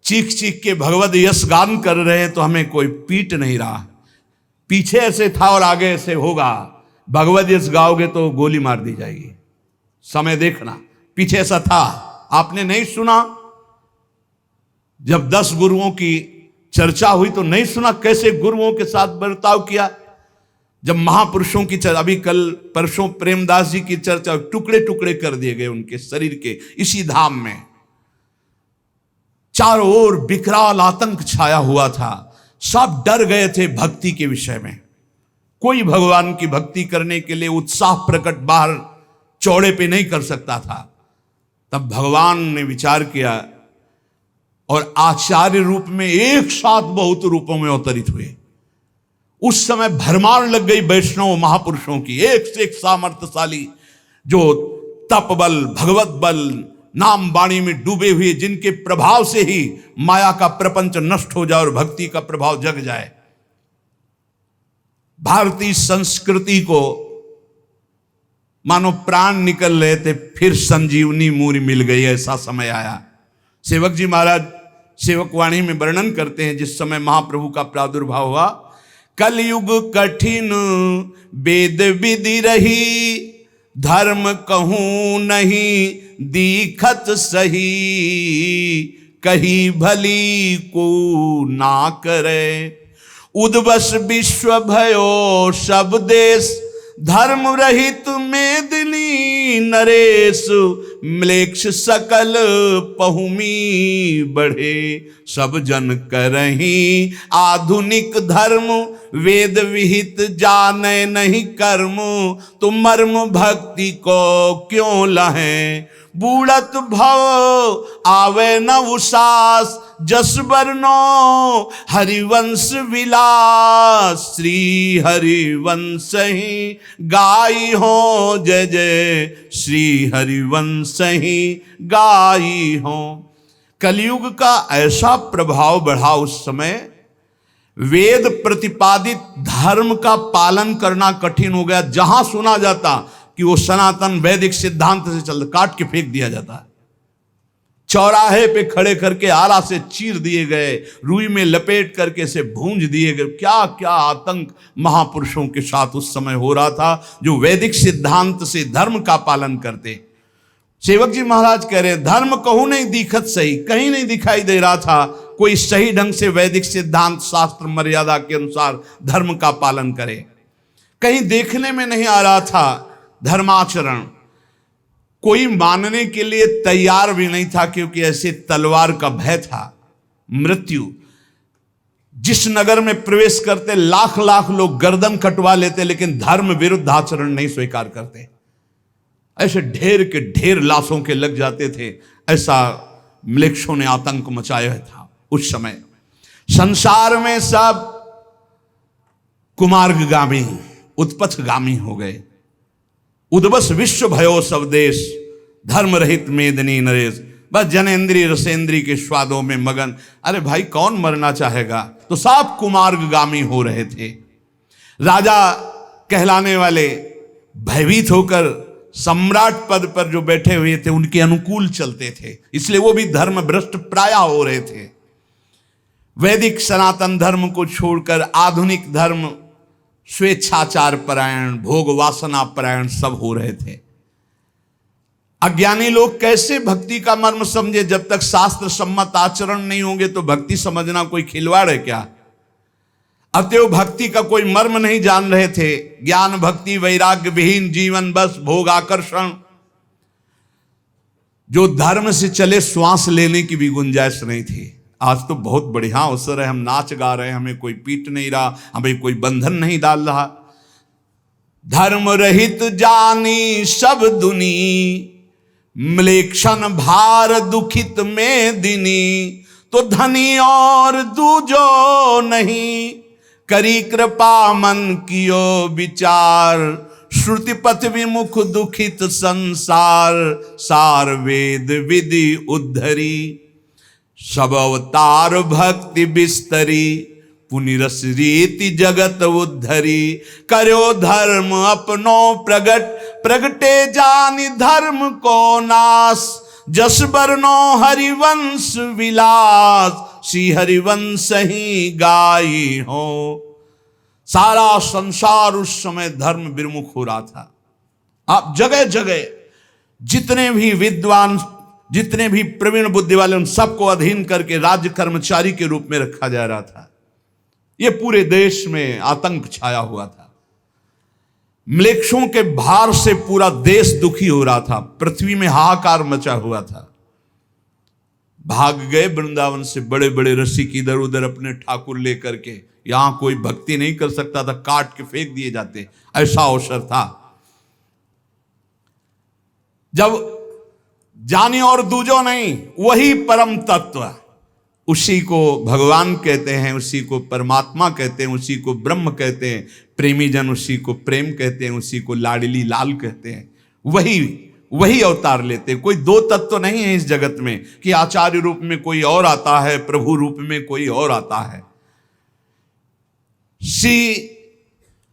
चीख चीख के भगवत यश गान कर रहे हैं तो हमें कोई पीट नहीं रहा। पीछे ऐसे था और आगे ऐसे होगा। भगवत यश गाओगे तो गोली मार दी जाएगी। समय देखना, पीछे ऐसा था। आपने नहीं सुना जब 10 गुरुओं की चर्चा हुई तो नहीं सुना कैसे गुरुओं के साथ बर्ताव किया। जब महापुरुषों की चर्चा, अभी कल परसों प्रेमदास जी की चर्चा, टुकड़े टुकड़े कर दिए गए उनके शरीर के इसी धाम में। चारों ओर विकराल आतंक छाया हुआ था। सब डर गए थे भक्ति के विषय में। कोई भगवान की भक्ति करने के लिए उत्साह प्रकट बाहर चौड़े पे नहीं कर सकता था। तब भगवान ने विचार किया और आचार्य रूप में एक साथ बहुत रूपों में अवतरित हुए। उस समय भरमार लग गई वैष्णव महापुरुषों की, एक से एक सामर्थ्यशाली, जो तप बल, भगवत बल, नाम वाणी में डूबे हुए, जिनके प्रभाव से ही माया का प्रपंच नष्ट हो जाए और भक्ति का प्रभाव जग जाए। भारतीय संस्कृति को मानो प्राण निकल रहे थे, फिर संजीवनी मूरी मिल गई। ऐसा समय आया। सेवक जी महाराज सेवक वाणी में वर्णन करते हैं जिस समय महाप्रभु का प्रादुर्भाव हुआ। कलयुग कठिन वेद विधि रही, धर्म कहूं नहीं दीखत सही, कही भली को ना करे, उद्वस विश्व भयो सब देश, धर्म रहित मेदिनी नरेश, म्लेच्छ सकल पहुमी बढ़े, सब जन करहीं आधुनिक धर्म, वेद विहित जाने नहीं कर्म, तो मर्म भक्ति को क्यों लहें, बूढ़त भव आवे न उसास, जस बरनो हरिवंश विलास, श्री हरिवंश ही गाई हो, जय जय श्री हरिवंश ही गाई हो। कलयुग का ऐसा प्रभाव बढ़ा उस समय, वेद प्रतिपादित धर्म का पालन करना कठिन हो गया। जहां सुना जाता कि वो सनातन वैदिक सिद्धांत से चलता, काट के फेंक दिया जाता है। चौराहे पे खड़े करके आरा से चीर दिए गए, रुई में लपेट करके से भूंज दिए गए। क्या क्या आतंक महापुरुषों के साथ उस समय हो रहा था, जो वैदिक सिद्धांत से धर्म का पालन करते। सेवक जी महाराज कह रहे हैं, धर्म कहूं नहीं दिखत सही, कहीं नहीं दिखाई दे रहा था कोई सही ढंग से वैदिक सिद्धांत शास्त्र मर्यादा के अनुसार धर्म का पालन करे। कहीं देखने में नहीं आ रहा था धर्माचरण, कोई मानने के लिए तैयार भी नहीं था, क्योंकि ऐसे तलवार का भय था। मृत्यु जिस नगर में प्रवेश करते लाख लाख लोग गर्दन कटवा लेते, लेकिन धर्म विरुद्ध आचरण नहीं स्वीकार करते। ऐसे ढेर के ढेर लाशों के लग जाते थे। ऐसा म्लेच्छों ने आतंक मचाया था उस समय। संसार में सब कुमार्गगामी उत्पथगामी हो गए। उद्वस विश्व भयो सब देश, धर्म रहित मेदिनी नरेश, बस जनेन्द्रीय रसेंद्री के स्वादों में मगन। अरे भाई कौन मरना चाहेगा, तो सब कुमार्गगामी हो रहे थे। राजा कहलाने वाले भयभीत होकर सम्राट पद पर जो बैठे हुए थे उनके अनुकूल चलते थे, इसलिए वो भी धर्म भ्रष्ट प्राय हो रहे थे। वैदिक सनातन धर्म को छोड़कर आधुनिक धर्म स्वेच्छाचार परायण, भोग वासना परायण सब हो रहे थे। अज्ञानी लोग कैसे भक्ति का मर्म समझे, जब तक शास्त्र सम्मत आचरण नहीं होंगे तो भक्ति समझना कोई खिलवाड़ है क्या। अतएव भक्ति का कोई मर्म नहीं जान रहे थे। ज्ञान भक्ति वैराग्य विहीन जीवन, बस भोग आकर्षण। जो धर्म से चले श्वास लेने की भी गुंजाइश नहीं थी। आज तो बहुत बढ़िया अवसर है, हम नाच गा रहे हैं, हमें कोई पीट नहीं रहा, हमें कोई बंधन नहीं डाल रहा। धर्म रहित जानी सब दुनी, म्लेच्छन भार दुखित में दिनी, तो धनी और दूजो नहीं, करी कृपा मन कियो विचार, श्रुति पथ विमुख दुखित संसार, सार वेद विधि उद्धरी, सब अवतार भक्ति बिस्तरी, पुनिरस रीति जगत उद्धरी, करो धर्म अपनो प्रगट, प्रगटे जानि धर्म को नाश, जस बरनो हरिवंश विलास, श्री हरिवंश ही गाई हो। सारा संसार उस समय धर्म विमुख हो रहा था। आप जगह जगह जितने भी विद्वान, जितने भी प्रवीण बुद्धि वाले, उन सबको अधीन करके राज्य कर्मचारी के रूप में रखा जा रहा था। यह पूरे देश में आतंक छाया हुआ था। म्लेच्छों के भार से पूरा देश दुखी हो रहा था। पृथ्वी में हाहाकार मचा हुआ था। भाग गए वृंदावन से बड़े बड़े रसिक, इधर उधर अपने ठाकुर लेकर के। यहां कोई भक्ति नहीं कर सकता था, काट के फेंक दिए जाते, ऐसा अवसर था। जब जानी और दूजो नहीं, वही परम तत्व, उसी को भगवान कहते हैं, उसी को परमात्मा कहते हैं, उसी को ब्रह्म कहते हैं। प्रेमी जन उसी को प्रेम कहते हैं, उसी को लाडली लाल कहते हैं। वही अवतार लेते। कोई दो तत्व तो नहीं है इस जगत में कि आचार्य रूप में कोई और आता है, प्रभु रूप में कोई और आता है। श्री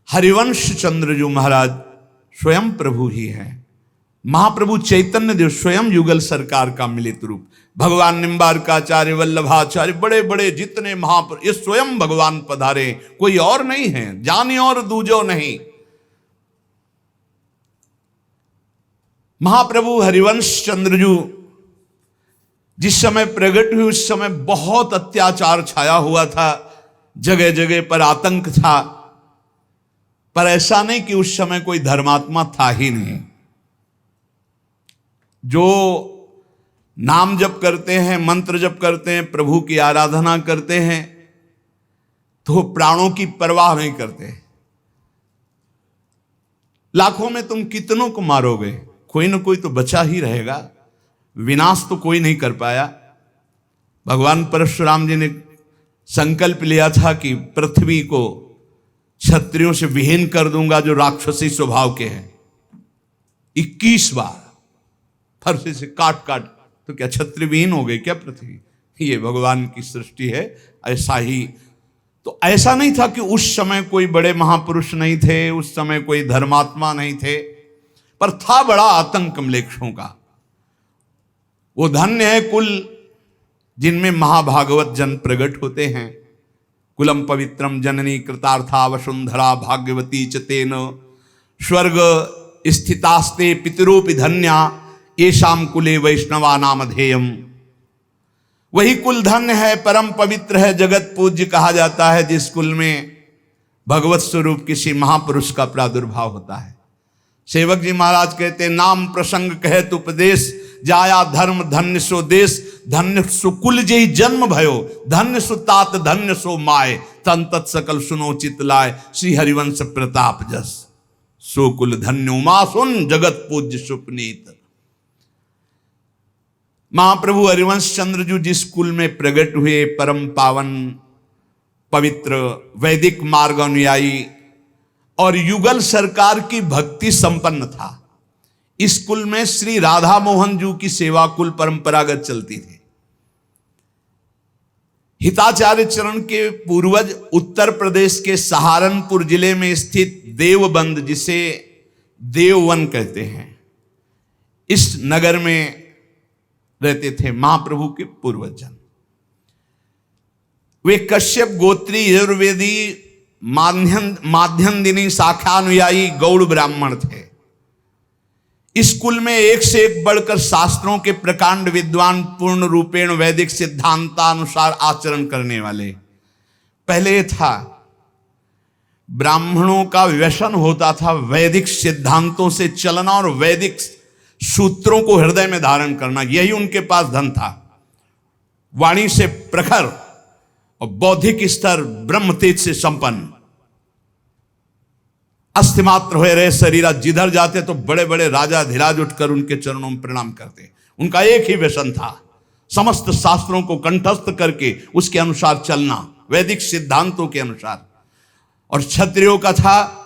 हरिवंश चंद्र जो महाराज स्वयं प्रभु ही हैं। महाप्रभु चैतन्य देव स्वयं युगल सरकार का मिलित रूप। भगवान निम्बारकाचार्य, वल्लभाचार्य, बड़े बड़े जितने महापुरुष, ये स्वयं भगवान पधारे, कोई और नहीं है। जानी और दूजो नहीं। महाप्रभु हरिवंश चंद्रजू जिस समय प्रकट हुए उस समय बहुत अत्याचार छाया हुआ था। जगह जगह पर आतंक था, पर ऐसा नहीं कि उस समय कोई धर्मात्मा था ही नहीं। जो नाम जप करते हैं, मंत्र जप करते हैं, प्रभु की आराधना करते हैं, तो प्राणों की परवाह नहीं करते। लाखों में तुम कितनों को मारोगे, कोई ना कोई तो बचा ही रहेगा। विनाश तो कोई नहीं कर पाया। भगवान परशुराम जी ने संकल्प लिया था कि पृथ्वी को क्षत्रियों से विहीन कर दूंगा जो राक्षसी स्वभाव के हैं। 21 बार फरसे से काट काट, तो क्या क्षत्रिय विहीन हो गई क्या पृथ्वी? ये भगवान की सृष्टि है। ऐसा ही तो ऐसा नहीं था कि उस समय कोई बड़े महापुरुष नहीं थे, उस समय कोई धर्मात्मा नहीं थे, पर था बड़ा आतंक म्लेच्छों का। वो धन्य है कुल जिनमें महाभागवत जन प्रकट होते हैं। कुलम पवित्रम जननी कृतार्था वसुंधरा भाग्यवती च तेन स्वर्ग स्थितास्ते पितरोपि धन्या येषाम कुले वैष्णवा नाम धेयम। वही कुल धन्य है, परम पवित्र है, जगत पूज्य कहा जाता है जिस कुल में भगवत स्वरूप किसी महापुरुष का प्रादुर्भाव होता है। सेवक जी महाराज कहते, नाम प्रसंग कहत उपदेश, जाया धर्म धन्य सो देश, धन्य सो कुल जय जन्म भयो, धन्य सो तात धन्य सो माय, तन तत् सकल सुनो चित लाय, श्री हरिवंश प्रताप जस, सो कुल धन्य उमा सुन जगत पूज्य सुपनीत। महाप्रभु हरिवंश चंद्र जी जिस कुल में प्रकट हुए, परम पावन पवित्र वैदिक मार्ग अनुयायी और युगल सरकार की भक्ति संपन्न था। इस कुल में श्री राधा मोहन जी की सेवा कुल परंपरागत चलती थी। हिताचार्य चरण के पूर्वज उत्तर प्रदेश के सहारनपुर जिले में स्थित देवबंद, जिसे देववन कहते हैं, इस नगर में रहते थे महाप्रभु के पूर्वजन। वे कश्यप गोत्री यजुर्वेदी माध्यन्दिनी शाखानुयायी गौड़ ब्राह्मण थे। इस कुल में एक से एक बढ़कर शास्त्रों के प्रकांड विद्वान, पूर्ण रूपेण वैदिक सिद्धांतानुसार आचरण करने वाले। पहले था ब्राह्मणों का व्यसन होता था वैदिक सिद्धांतों से चलना और वैदिक सूत्रों को हृदय में धारण करना, यही उनके पास धन था। वाणी से प्रखर और बौद्धिक स्तर ब्रह्म तेज से संपन्न, अस्थिमात्र हुए रहे शरीरा, जिधर जाते तो बड़े बड़े राजा धीराज उठकर उनके चरणों में प्रणाम करते। उनका एक ही व्यसन था, समस्त शास्त्रों को कंठस्थ करके उसके अनुसार चलना, वैदिक सिद्धांतों के अनुसार। और क्षत्रियों का था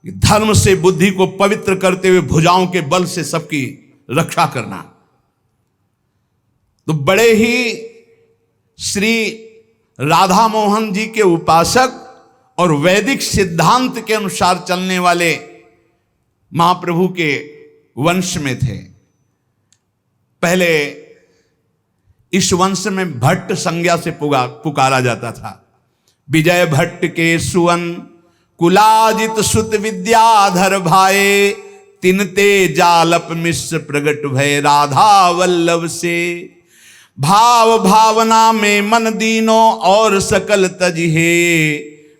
धर्म से बुद्धि को पवित्र करते हुए भुजाओं के बल से सबकी रक्षा करना। तो बड़े ही श्री राधा मोहन जी के उपासक और वैदिक सिद्धांत के अनुसार चलने वाले महाप्रभु के वंश में थे। पहले इस वंश में भट्ट संज्ञा से पुकारा जाता था। विजय भट्ट के सुवन कुलाजित सुत विद्याधर भाए, तिनते जालप मिश्र प्रगट भय राधा वल्लभ से। भाव भावना में मन दीनो और सकल तजिहे,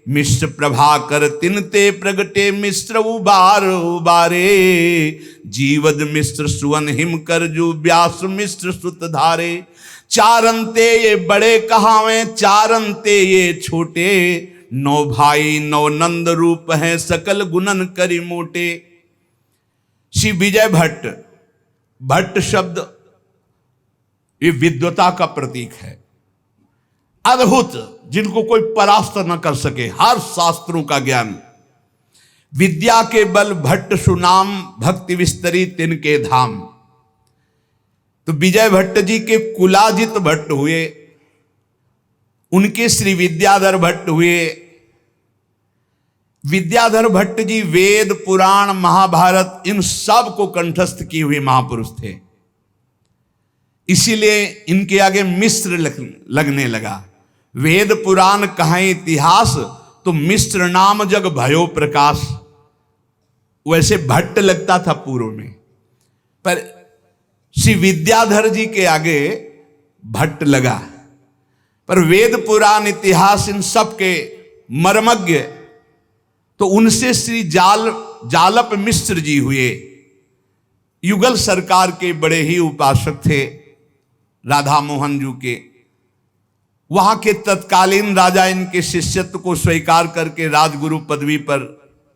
मिश्र प्रभाकर तिनते प्रगटे मिश्र उबारे। जीवद मिश्र सुवन हिम कर जू व्यास मिश्र सुत धारे। चारंते ये बड़े कहावे, चारंते ये छोटे, नौ भाई नौ नंद रूप हैं सकल गुणन करी मोटे। श्री विजय भट्ट, भट्ट शब्द ये विद्वता का प्रतीक है। अद्भुत, जिनको कोई परास्त न कर सके, हर शास्त्रों का ज्ञान। विद्या के बल भट्ट सुनाम, भक्ति विस्तरी तिनके धाम। तो विजय भट्ट जी के कुलाजित भट्ट हुए, उनके श्री विद्याधर भट्ट हुए। विद्याधर भट्ट जी वेद पुराण महाभारत इन सब को कंठस्थ किए हुए महापुरुष थे, इसीलिए इनके आगे मिश्र लगने लगा। वेद पुराण कहें इतिहास, तो मिश्र नाम जग भयो प्रकाश। वैसे भट्ट लगता था पूर्व में, पर श्री विद्याधर जी के आगे भट्ट लगा। पर वेद पुराण इतिहास इन सब के मर्मज्ञ तो उनसे श्री जालप मिश्र जी हुए। युगल सरकार के बड़े ही उपासक थे राधा मोहन जी के। वहां के तत्कालीन राजा इनके शिष्यत्व को स्वीकार करके राजगुरु पदवी पर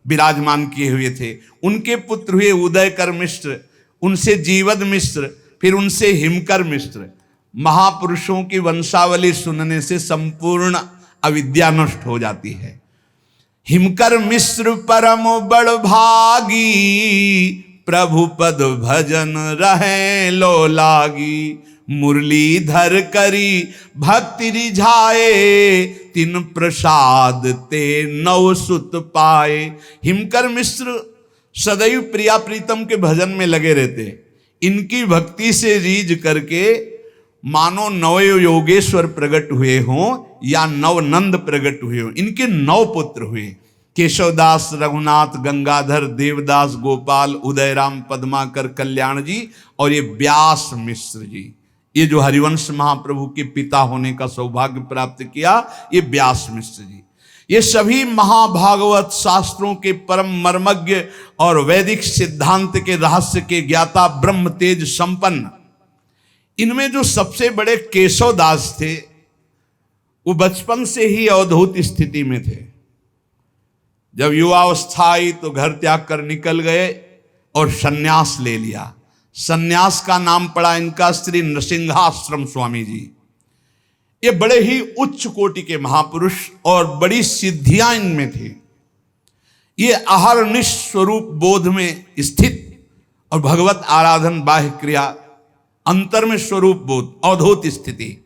विराजमान किए हुए थे। उनके पुत्र हुए उदयकर मिश्र, उनसे जीवद मिश्र, फिर उनसे हिमकर मिश्र। महापुरुषों की वंशावली सुनने से संपूर्ण अविद्या नष्ट हो जाती है। हिमकर मिश्र परम बड़ भागी, प्रभु पद भजन रहे लो लागी। मुरलीधर करी भक्ति रिझाए, तिन प्रसाद ते नव सुत पाए। हिमकर मिश्र सदैव प्रिया प्रीतम के भजन में लगे रहते। इनकी भक्ति से रीझ करके मानो नव योगेश्वर प्रकट हुए हों या नवनंद प्रकट हुए हों। इनके 9 पुत्र हुए, केशवदास, रघुनाथ, गंगाधर, देवदास, गोपाल, उदयराम, पद्माकर, कल्याण जी और ये व्यास मिश्र जी। ये जो हरिवंश महाप्रभु के पिता होने का सौभाग्य प्राप्त किया, ये व्यास मिश्र जी। ये सभी महाभागवत शास्त्रों के परम मर्मज्ञ और वैदिक सिद्धांत के रहस्य के ज्ञाता, ब्रह्म तेज संपन्न। इनमें जो सबसे बड़े केशवदास थे, वो बचपन से ही अवधूत स्थिति में थे। जब युवावस्था आई तो घर त्याग कर निकल गए और सन्यास ले लिया। सन्यास का नाम पड़ा इनका श्री नृसिंहाश्रम स्वामी जी। ये बड़े ही उच्च कोटि के महापुरुष और बड़ी सिद्धियां इनमें थी। ये अहर्निश स्वरूप बोध में स्थित और भगवत आराधन, बाह्य क्रिया, अंतर में स्वरूप बोध, अवधूत स्थिति।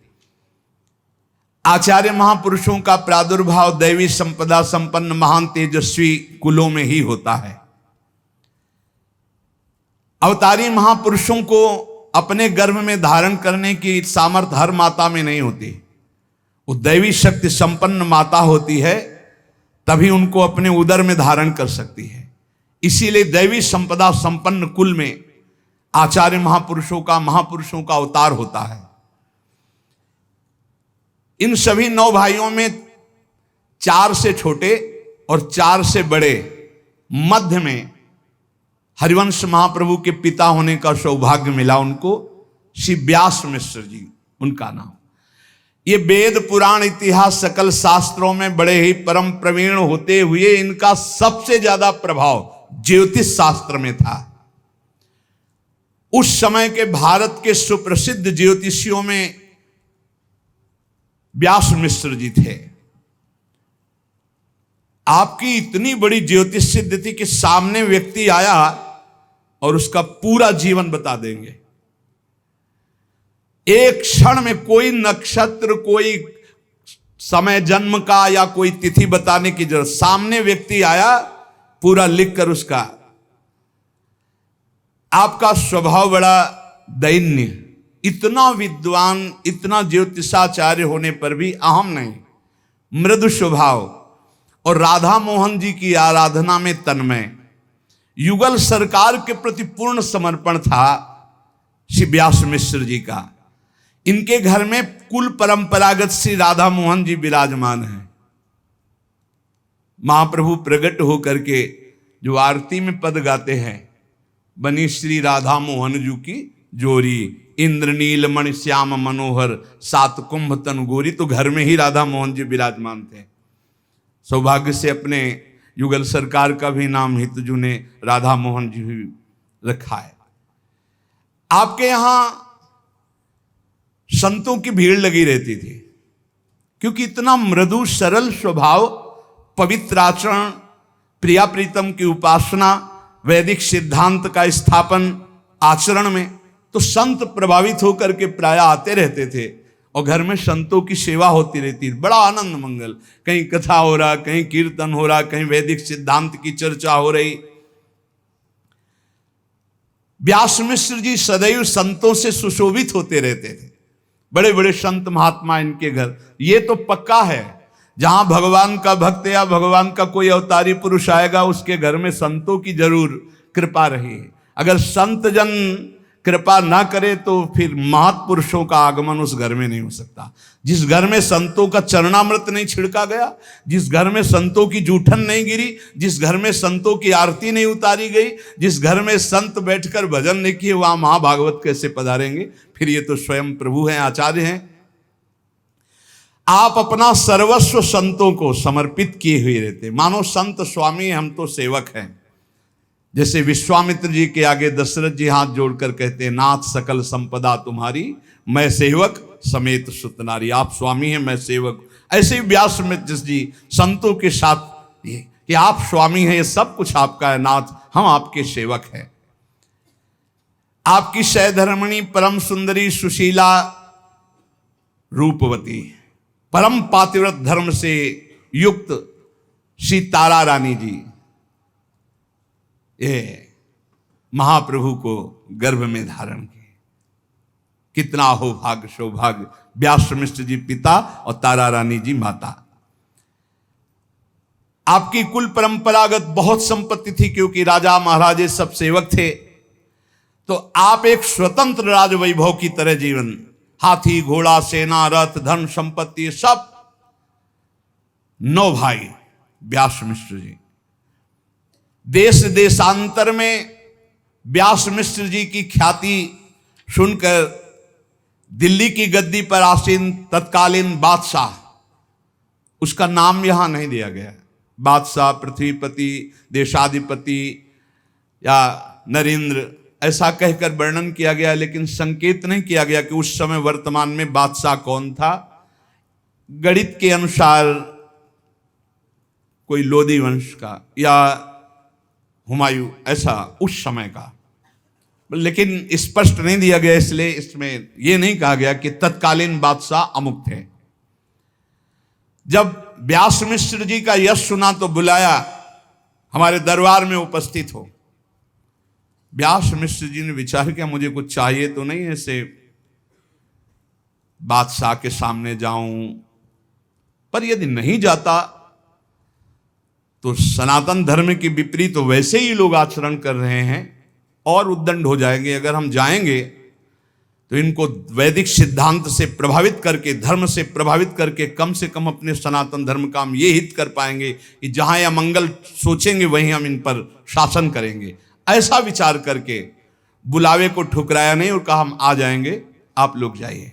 आचार्य महापुरुषों का प्रादुर्भाव दैवी संपदा संपन्न महान तेजस्वी कुलों में ही होता है। अवतारी महापुरुषों को अपने गर्भ में धारण करने की सामर्थ्य हर माता में नहीं होती। वो दैवी शक्ति संपन्न माता होती है, तभी उनको अपने उदर में धारण कर सकती है। इसीलिए दैवी संपदा संपन्न कुल में आचार्य महापुरुषों का अवतार होता है। इन सभी 9 भाइयों में 4 से छोटे और 4 से बड़े, मध्य में हरिवंश महाप्रभु के पिता होने का सौभाग्य मिला उनको, श्री व्यास मिश्र जी उनका नाम। ये वेद पुराण इतिहास सकल शास्त्रों में बड़े ही परम प्रवीण होते हुए इनका सबसे ज्यादा प्रभाव ज्योतिष शास्त्र में था। उस समय के भारत के सुप्रसिद्ध ज्योतिषियों में व्यास मिश्र जी थे। आपकी इतनी बड़ी ज्योतिष सिद्धि थी कि सामने व्यक्ति आया और उसका पूरा जीवन बता देंगे। एक क्षण में कोई नक्षत्र, कोई समय जन्म का या कोई तिथि बताने की जरूरत, सामने व्यक्ति आया पूरा लिखकर उसका। आपका स्वभाव बड़ा दैन्य, इतना विद्वान, इतना ज्योतिषाचार्य होने पर भी अहम नहीं, मृदु स्वभाव और राधा मोहन जी की आराधना में तन्मय। युगल सरकार के प्रति पूर्ण समर्पण था श्री व्यास मिश्र जी का। इनके घर में कुल परंपरागत श्री राधा मोहन जी विराजमान हैं। महाप्रभु प्रकट होकर के जो आरती में पद गाते हैं, बनी श्री राधा मोहन जी की जोरी, इंद्रनील मणि श्याम मनोहर, 7 कुंभ तन गोरी। तो घर में ही राधा मोहन जी विराजमान थे। सौभाग्य से अपने युगल सरकार का भी नाम हितजू ने राधा मोहन जी रखा है। आपके यहां संतों की भीड़ लगी रहती थी, क्योंकि इतना मृदु सरल स्वभाव, पवित्र आचरण, प्रिया प्रीतम की उपासना, वैदिक सिद्धांत का स्थापन आचरण में, तो संत प्रभावित होकर के प्राय आते रहते थे और घर में संतों की सेवा होती रहती। बड़ा आनंद मंगल, कहीं कथा हो रहा, कहीं कीर्तन हो रहा, कहीं वैदिक सिद्धांत की चर्चा हो रही। व्यास मिश्र जी सदैव संतों से सुशोभित होते रहते थे। बड़े बड़े संत महात्मा इनके घर। ये तो पक्का है, जहां भगवान का भक्त या भगवान का कोई अवतारी पुरुष आएगा, उसके घर में संतों की जरूर कृपा रही है। अगर संत जन कृपा ना करे तो फिर महापुरुषों का आगमन उस घर में नहीं हो सकता। जिस घर में संतों का चरणामृत नहीं छिड़का गया, जिस घर में संतों की जूठन नहीं गिरी, जिस घर में संतों की आरती नहीं उतारी गई, जिस घर में संत बैठकर भजन नहीं किए, वहां महाभागवत कैसे पधारेंगे? फिर ये तो स्वयं प्रभु हैं, आचार्य हैं। आप अपना सर्वस्व संतों को समर्पित किए हुए रहते, मानो संत स्वामी हम तो सेवक हैं। जैसे विश्वामित्र जी के आगे दशरथ जी हाथ जोड़कर कहते हैं, नाथ सकल संपदा तुम्हारी, मैं सेवक समेत सुत नारी। आप स्वामी हैं, मैं सेवक। ऐसे ही व्यास मित्र जी संतों के साथ ये कि आप स्वामी हैं, ये सब कुछ आपका है नाथ, हम आपके सेवक हैं। आपकी सहधर्मिणी परम सुंदरी सुशीला रूपवती परम पातिव्रत धर्म से युक्त श्री तारा रानी जी, ये महाप्रभु को गर्भ में धारण किए। कितना हो भाग्य सौभाग्य, व्यास मिश्र जी पिता और तारा रानी जी माता। आपकी कुल परंपरागत बहुत संपत्ति थी, क्योंकि राजा महाराजे सब सेवक थे, तो आप एक स्वतंत्र राज वैभव की तरह जीवन, हाथी घोड़ा सेना रथ धन संपत्ति सब। 9 भाई व्यास मिश्र जी। देश देशांतर में व्यास मिश्र जी की ख्याति सुनकर दिल्ली की गद्दी पर आसीन तत्कालीन बादशाह, उसका नाम यहां नहीं दिया गया, बादशाह, पृथ्वीपति, देशाधिपति या नरेंद्र ऐसा कहकर वर्णन किया गया, लेकिन संकेत नहीं किया गया कि उस समय वर्तमान में बादशाह कौन था। गणित के अनुसार कोई लोधी वंश का या हुमायूं, ऐसा उस समय का, लेकिन स्पष्ट नहीं दिया गया, इसलिए इसमें यह नहीं कहा गया कि तत्कालीन बादशाह अमुक थे। जब व्यास मिश्र जी का यश सुना तो बुलाया, हमारे दरबार में उपस्थित हो। व्यास मिश्र जी ने विचार किया, मुझे कुछ चाहिए तो नहीं, ऐसे बादशाह के सामने जाऊं, पर यदि नहीं जाता तो सनातन धर्म के विपरीत तो वैसे ही लोग आचरण कर रहे हैं और उद्दंड हो जाएंगे। अगर हम जाएंगे तो इनको वैदिक सिद्धांत से प्रभावित करके, धर्म से प्रभावित करके, कम से कम अपने सनातन धर्म का हम ये हित कर पाएंगे कि जहां यह मंगल सोचेंगे वहीं हम इन पर शासन करेंगे। ऐसा विचार करके बुलावे को ठुकराया नहीं और कहा हम आ जाएंगे, आप लोग जाइए।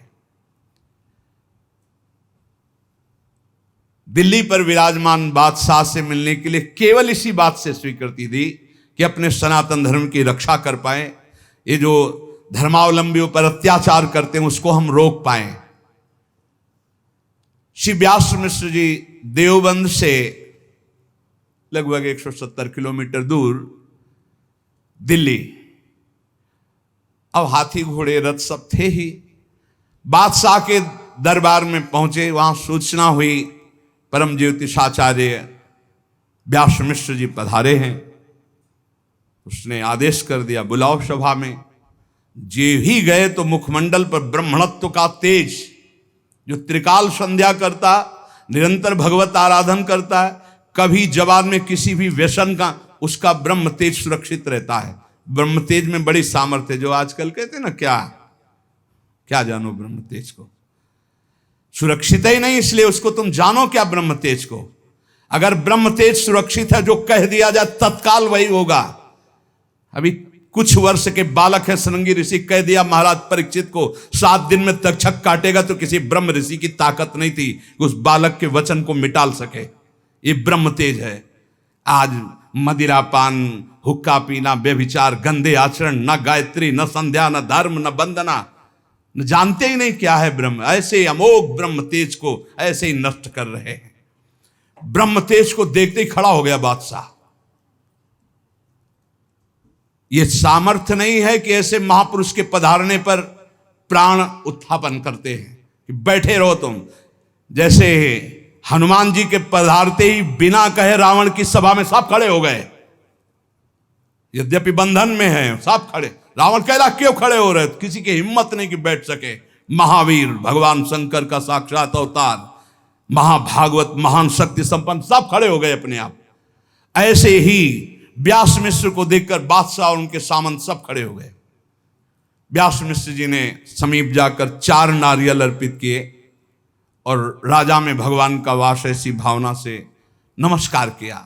दिल्ली पर विराजमान बादशाह से मिलने के लिए केवल इसी बात से स्वीकृति दी कि अपने सनातन धर्म की रक्षा कर पाए, ये जो धर्मावलंबियों पर अत्याचार करते हैं उसको हम रोक पाए। श्री व्यास मिश्र जी देवबंद से लगभग 170 किलोमीटर दूर दिल्ली, अब हाथी घोड़े रथ सब थे ही, बादशाह के दरबार में पहुंचे। वहां सूचना हुई परम ज्योतिषाचार्य व्यास मिश्र जी पधारे हैं। उसने आदेश कर दिया, बुलाओ सभा में। जे ही गए तो मुखमंडल पर ब्रह्मणत्व का तेज, जो त्रिकाल संध्या करता, निरंतर भगवत आराधन करता है, कभी जवान में किसी भी व्यसन का, उसका ब्रह्म तेज सुरक्षित रहता है। ब्रह्म तेज में बड़ी सामर्थ्य, जो आजकल कहते हैं ना, क्या जानो ब्रह्म तेज को, सुरक्षित ही नहीं, इसलिए उसको तुम जानो क्या ब्रह्म तेज को। अगर ब्रह्म तेज सुरक्षित है, जो कह दिया जाए तत्काल वही होगा। अभी कुछ वर्ष के बालक है शृंगी ऋषि, कह दिया महाराज परीक्षित को 7 दिन में तक्षक काटेगा, तो किसी ब्रह्म ऋषि की ताकत नहीं थी कि उस बालक के वचन को मिटाल सके। ये ब्रह्म तेज है। आज मदिरापान, हुक्का पीना, व्यभिचार, गंदे आचरण, न गायत्री, न संध्या, न धर्म, न वंदना, न जानते ही नहीं क्या है ब्रह्म, ऐसे अमोघ ब्रह्म तेज को ऐसे ही नष्ट कर रहे हैं। ब्रह्म तेज को देखते ही खड़ा हो गया बादशाह। यह सामर्थ्य नहीं है कि ऐसे महापुरुष के पधारने पर प्राण उत्थापन करते हैं कि बैठे रहो तुम। जैसे हनुमान जी के पधारते ही बिना कहे रावण की सभा में सब खड़े हो गए, यद्यपि बंधन में है, सब खड़े। रावण कह रहा क्यों खड़े हो रहे, किसी की हिम्मत नहीं कि बैठ सके। महावीर भगवान शंकर का साक्षात अवतार, महाभागवत, महान शक्ति संपन्न, सब खड़े हो गए अपने आप। ऐसे ही व्यास मिश्र को देखकर बादशाह और उनके सामंत सब खड़े हो गए। व्यास मिश्र जी ने समीप जाकर 4 नारियल अर्पित किए और राजा में भगवान का वास ऐसी भावना से नमस्कार किया।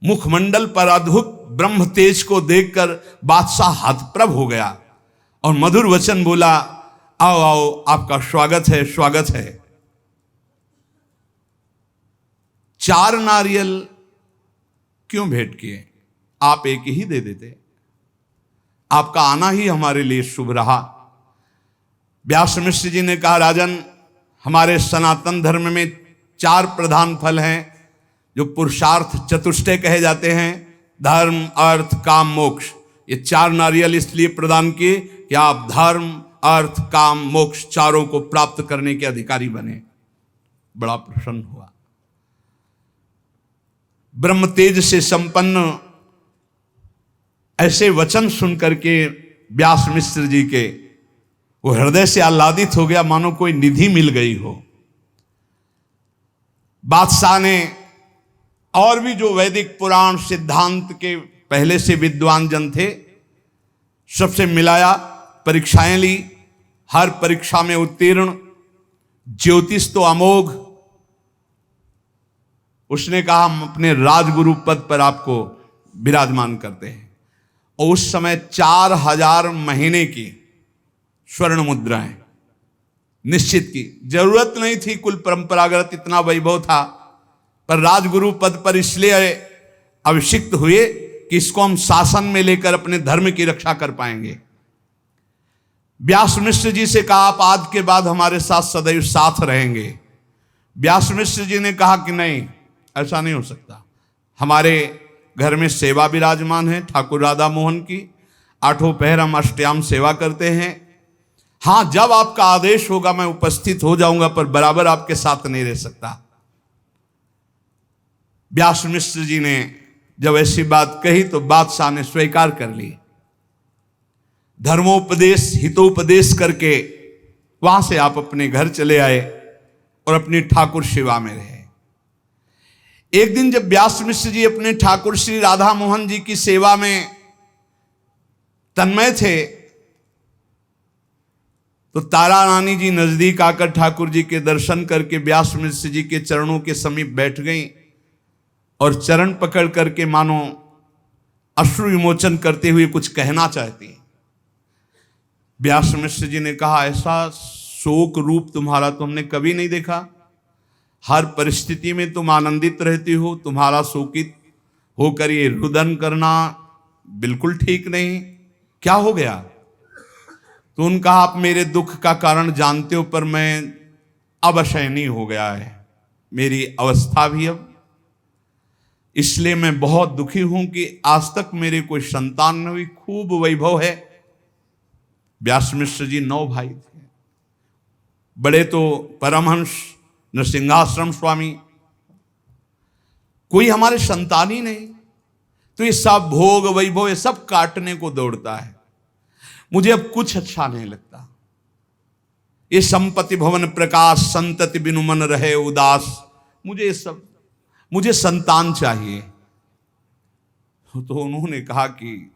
मुखमंडल पर अद्भुत ब्रह्म तेज को देखकर बादशाह हतप्रभ हो गया और मधुर वचन बोला, आओ आओ, आपका स्वागत है, स्वागत है। 4 नारियल क्यों भेंट किए? आप एक ही दे देते। आपका आना ही हमारे लिए शुभ रहा। व्यास मिश्र जी ने कहा, राजन, हमारे सनातन धर्म में 4 प्रधान फल हैं जो पुरुषार्थ चतुष्टय कहे जाते हैं, धर्म, अर्थ, काम, मोक्ष। ये 4 नारियल इसलिए प्रदान किए कि आप धर्म, अर्थ, काम, मोक्ष चारों को प्राप्त करने के अधिकारी बने। बड़ा प्रसन्न हुआ। ब्रह्म तेज से संपन्न ऐसे वचन सुन करके व्यास मिश्र जी के वो हृदय से आह्लादित हो गया, मानो कोई निधि मिल गई हो। बादशाह ने और भी जो वैदिक पुराण सिद्धांत के पहले से विद्वान जन थे सबसे मिलाया, परीक्षाएं ली, हर परीक्षा में उत्तीर्ण, ज्योतिष तो अमोघ। उसने कहा, हम अपने राजगुरु पद पर आपको विराजमान करते हैं। और उस समय 4000 महीने की स्वर्ण मुद्राएं निश्चित की, जरूरत नहीं थी, कुल परंपरागत इतना वैभव था, पर राजगुरु पद पर इसलिए अभिषिक्त हुए कि इसको हम शासन में लेकर अपने धर्म की रक्षा कर पाएंगे। व्यास मिश्र जी से कहा, आप आज के बाद हमारे साथ सदैव साथ रहेंगे। व्यास मिश्र जी ने कहा कि नहीं, ऐसा नहीं हो सकता। हमारे घर में सेवा विराजमान है ठाकुर राधा मोहन की, 8 पहर हम अष्टयाम सेवा करते हैं। हाँ, जब आपका आदेश होगा मैं उपस्थित हो जाऊंगा, पर बराबर आपके साथ नहीं रह सकता। व्यास मिश्र जी ने जब ऐसी बात कही तो बादशाह ने स्वीकार कर ली। धर्मोपदेश, हितोपदेश करके वहां से आप अपने घर चले आए और अपनी ठाकुर सेवा में रहे। एक दिन जब व्यास मिश्र जी अपने ठाकुर श्री राधा मोहन जी की सेवा में तन्मय थे तो तारा रानी जी नजदीक आकर ठाकुर जी के दर्शन करके व्यास मिश्र जी के चरणों के समीप बैठ गईं और चरण पकड़ करके मानो अश्रु विमोचन करते हुए कुछ कहना चाहती। व्यास मिश्र जी ने कहा, ऐसा शोक रूप तुम्हारा तो हमने कभी नहीं देखा। हर परिस्थिति में तुम आनंदित रहती हो, तुम्हारा शोकित होकर ये रुदन करना बिल्कुल ठीक नहीं। क्या हो गया? तो उनका, आप मेरे दुख का कारण जानते हो, पर मैं अब असहनीय हो गया है मेरी अवस्था भी अब, इसलिए मैं बहुत दुखी हूं कि आज तक मेरे कोई संतान न हुई। खूब वैभव है। व्यास मिश्र जी 9 भाई थे। बड़े तो परमहंस नरसिंहाश्रम स्वामी, कोई हमारे संतान ही नहीं। तो ये सब भोग वैभव ये सब काटने को दौड़ता है। मुझे अब कुछ अच्छा नहीं लगता। ये संपत्ति भवन प्रकाश संतति बिनु मन रहे उदास, मुझे संतान चाहिए। तो उन्होंने कहा कि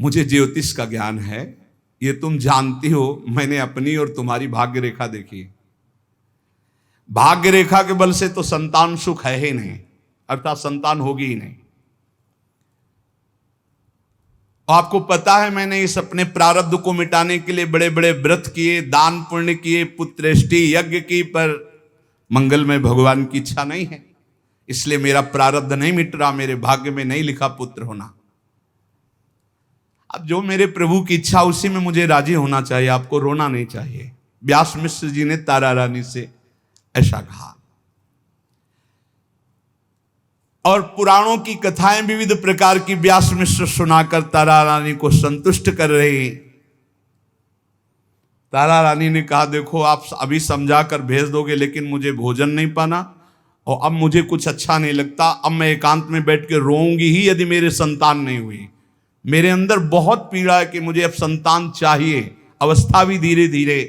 मुझे ज्योतिष का ज्ञान है, ये तुम जानती हो। मैंने अपनी और तुम्हारी भाग्य रेखा देखी। भाग्य रेखा के बल से तो संतान सुख है ही नहीं, अर्थात संतान होगी ही नहीं। आपको पता है, मैंने इस अपने प्रारब्ध को मिटाने के लिए बड़े बड़े व्रत किए, दान पुण्य किए, पुत्रेष्टि यज्ञ की, पर मंगलमय भगवान की इच्छा नहीं है, इसलिए मेरा प्रारब्ध नहीं मिट रहा, मेरे भाग्य में नहीं लिखा पुत्र होना। अब जो मेरे प्रभु की इच्छा उसी में मुझे राजी होना चाहिए, आपको रोना नहीं चाहिए। व्यास मिश्र जी ने तारा रानी से ऐसा कहा। और पुराणों की कथाएं विविध प्रकार की व्यास मिश्र सुनाकर तारा रानी को संतुष्ट कर रही। तारा रानी ने कहा, देखो आप अभी समझा कर भेज दोगे, लेकिन मुझे भोजन नहीं पाना और अब मुझे कुछ अच्छा नहीं लगता। अब मैं एकांत में बैठ के रोऊंगी ही यदि मेरे संतान नहीं हुई। मेरे अंदर बहुत पीड़ा है कि मुझे अब संतान चाहिए। अवस्था भी धीरे धीरे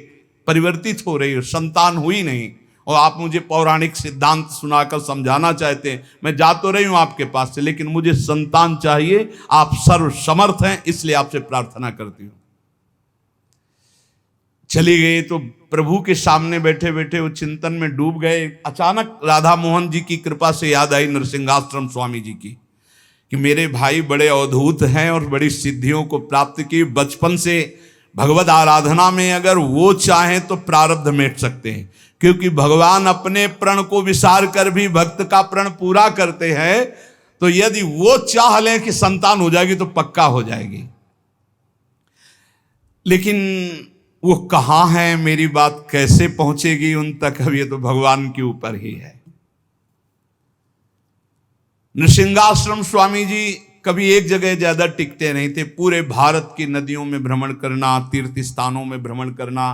परिवर्तित हो रही है, संतान हुई नहीं और आप मुझे पौराणिक सिद्धांत सुनाकर समझाना चाहते हैं, मैं जा तो रही हूं आपके पास से, लेकिन मुझे संतान चाहिए। आप सर्वसमर्थ हैं, इसलिए आपसे प्रार्थना करती हूं। चली गई तो प्रभु के सामने बैठे बैठे वो चिंतन में डूब गए। अचानक राधा मोहन जी की कृपा से याद आई नरसिंहाश्रम स्वामी जी की कि मेरे भाई बड़े अवधूत हैं और बड़ी सिद्धियों को प्राप्त की। बचपन से भगवत आराधना में अगर वो चाहें तो प्रारब्ध मेट सकते हैं, क्योंकि भगवान अपने प्रण को विसार कर भी भक्त का प्रण पूरा करते हैं। तो यदि वो चाह लें कि संतान हो जाएगी तो पक्का हो जाएगी। लेकिन वो कहाँ है, मेरी बात कैसे पहुंचेगी उन तक, अब ये तो भगवान के ऊपर ही है। नृसिंहाश्रम स्वामी जी कभी एक जगह ज्यादा टिकते नहीं थे। पूरे भारत की नदियों में भ्रमण करना, तीर्थ स्थानों में भ्रमण करना।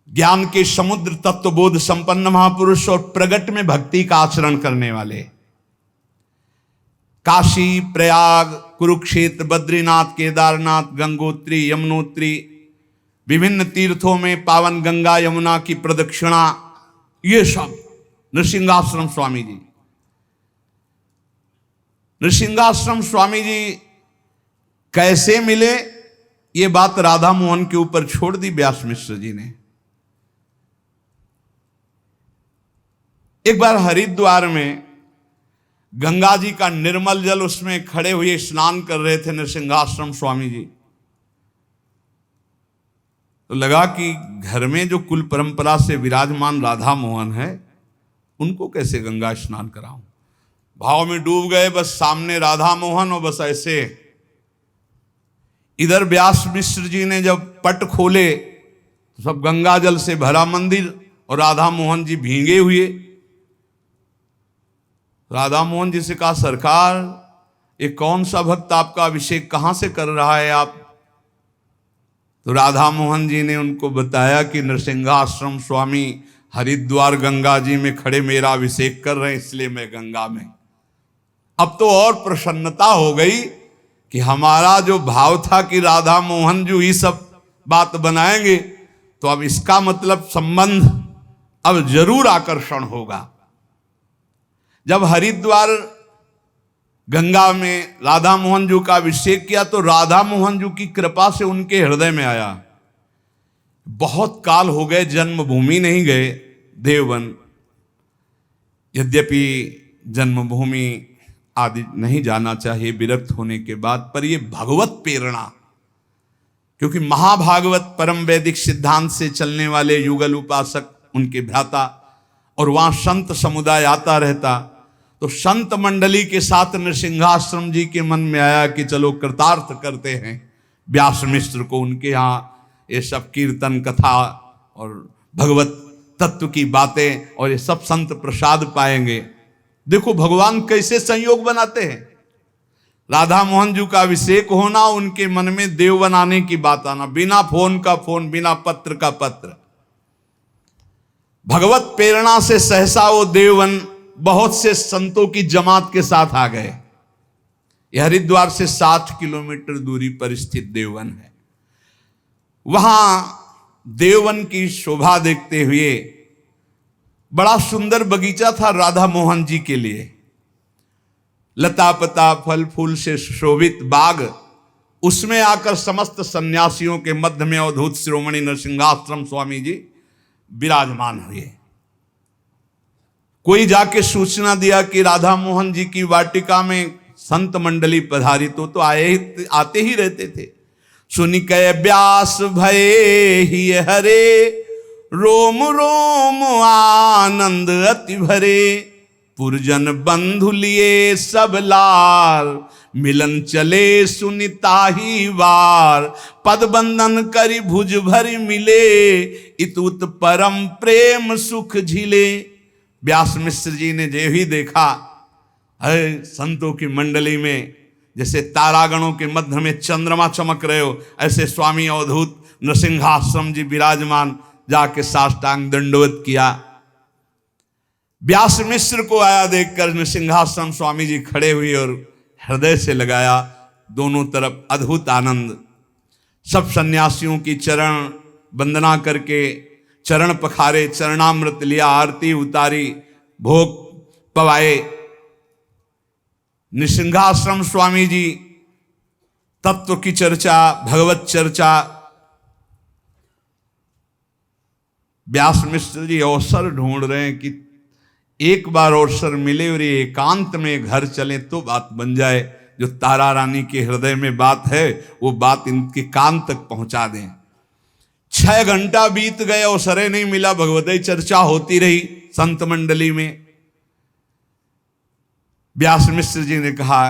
ज्ञान के समुद्र, तत्वबोध संपन्न महापुरुष और प्रगट में भक्ति का आचरण करने वाले। काशी, प्रयाग, कुरुक्षेत्र, बद्रीनाथ, केदारनाथ, गंगोत्री, यमुनोत्री, विभिन्न तीर्थों में पावन गंगा यमुना की प्रदक्षिणा, ये सब नृसिंहाश्रम स्वामी जी। नृसिंहाश्रम स्वामी जी कैसे मिले, ये बात राधा मोहन के ऊपर छोड़ दी व्यास मिश्र जी ने। एक बार हरिद्वार में गंगा जी का निर्मल जल, उसमें खड़े हुए स्नान कर रहे थे नृसिंहाश्रम स्वामी जी। तो लगा कि घर में जो कुल परंपरा से विराजमान राधा मोहन है, उनको कैसे गंगा स्नान कराऊं। भाव में डूब गए। बस सामने राधा मोहन और बस ऐसे। इधर व्यास मिश्र जी ने जब पट खोले तो सब गंगा जल से भरा मंदिर और राधा मोहन जी भीगे हुए। राधा मोहन जी से कहा, सरकार ये कौन सा भक्त आपका अभिषेक कहां से कर रहा है आप? तो राधा मोहन जी ने उनको बताया कि नृसिंहाश्रम स्वामी हरिद्वार गंगा जी में खड़े मेरा अभिषेक कर रहे हैं, इसलिए मैं गंगा में। अब तो और प्रसन्नता हो गई कि हमारा जो भाव था कि राधा मोहन जी ही सब बात बनाएंगे, तो अब इसका मतलब संबंध अब जरूर आकर्षण होगा। जब हरिद्वार गंगा में राधा मोहन जी का अभिषेक किया तो राधा मोहन जी की कृपा से उनके हृदय में आया। बहुत काल हो गए, जन्मभूमि नहीं गए, देववन। यद्यपि जन्मभूमि आदि नहीं जाना चाहिए विरक्त होने के बाद, पर यह भगवत प्रेरणा, क्योंकि महाभागवत परम वैदिक सिद्धांत से चलने वाले युगल उपासक उनके भ्राता, और वहां संत समुदाय आता रहता। तो संत मंडली के साथ नृसिंहाश्रम जी के मन में आया कि चलो कृतार्थ करते हैं व्यास मिश्र को। उनके यहाँ ये सब कीर्तन कथा और भगवत तत्व की बातें और ये सब संत प्रसाद पाएंगे। देखो भगवान कैसे संयोग बनाते हैं। राधा मोहन जी का अभिषेक होना, उनके मन में देव बनाने की बात आना, बिना फोन का फोन, बिना पत्र का पत्र। भगवत प्रेरणा से सहसा वो देववन बहुत से संतों की जमात के साथ आ गए। यह हरिद्वार से 60 किलोमीटर दूरी पर स्थित देववन है। वहां देववन की शोभा देखते हुए बड़ा सुंदर बगीचा था राधा मोहन जी के लिए। लता पता फल फूल से शोभित बाग, उसमें आकर समस्त सन्यासियों के मध्य में अवधूत शिरोमणि नरसिंहाश्रम स्वामी जी विराजमान हुए। कोई जाके सूचना दिया कि राधा मोहन जी की वाटिका में संत मंडली पधारी, तो आते ही रहते थे। सुनि कै व्यास भये ही हरे, रोम रोम आनंद अति भरे। पुरजन बंधु लिए सब लार, मिलन चले सुनिता ही वार। पद बंधन करी भुज भरी मिले, इतुत परम प्रेम सुख झिले। व्यास मिश्र जी ने जो ही देखा, अरे संतों की मंडली में जैसे तारागणों के मध्य में चंद्रमा चमक रहे हो, ऐसे स्वामी अवधूत नृसिंहाश्रम जी विराजमान, जाके साष्टांग दंडवत किया। व्यास मिश्र को आया देखकर नृसिंहाश्रम स्वामी जी खड़े हुए और हृदय से लगाया। दोनों तरफ अद्भुत आनंद। सब सन्यासियों की चरण वंदना करके चरण पखारे, चरणामृत लिया, आरती उतारी, भोग पवाए। निसिंहाश्रम स्वामी जी तत्व की चर्चा, भगवत चर्चा। व्यास मिश्र जी अवसर ढूंढ रहे हैं कि एक बार अवसर मिले और ये एकांत में घर चले तो बात बन जाए। जो तारा रानी के हृदय में बात है वो बात इनके कान तक पहुंचा दें। 6 घंटा बीत गए, अवसर नहीं मिला, भगवत चर्चा होती रही संत मंडली में। व्यास मिश्र जी ने कहा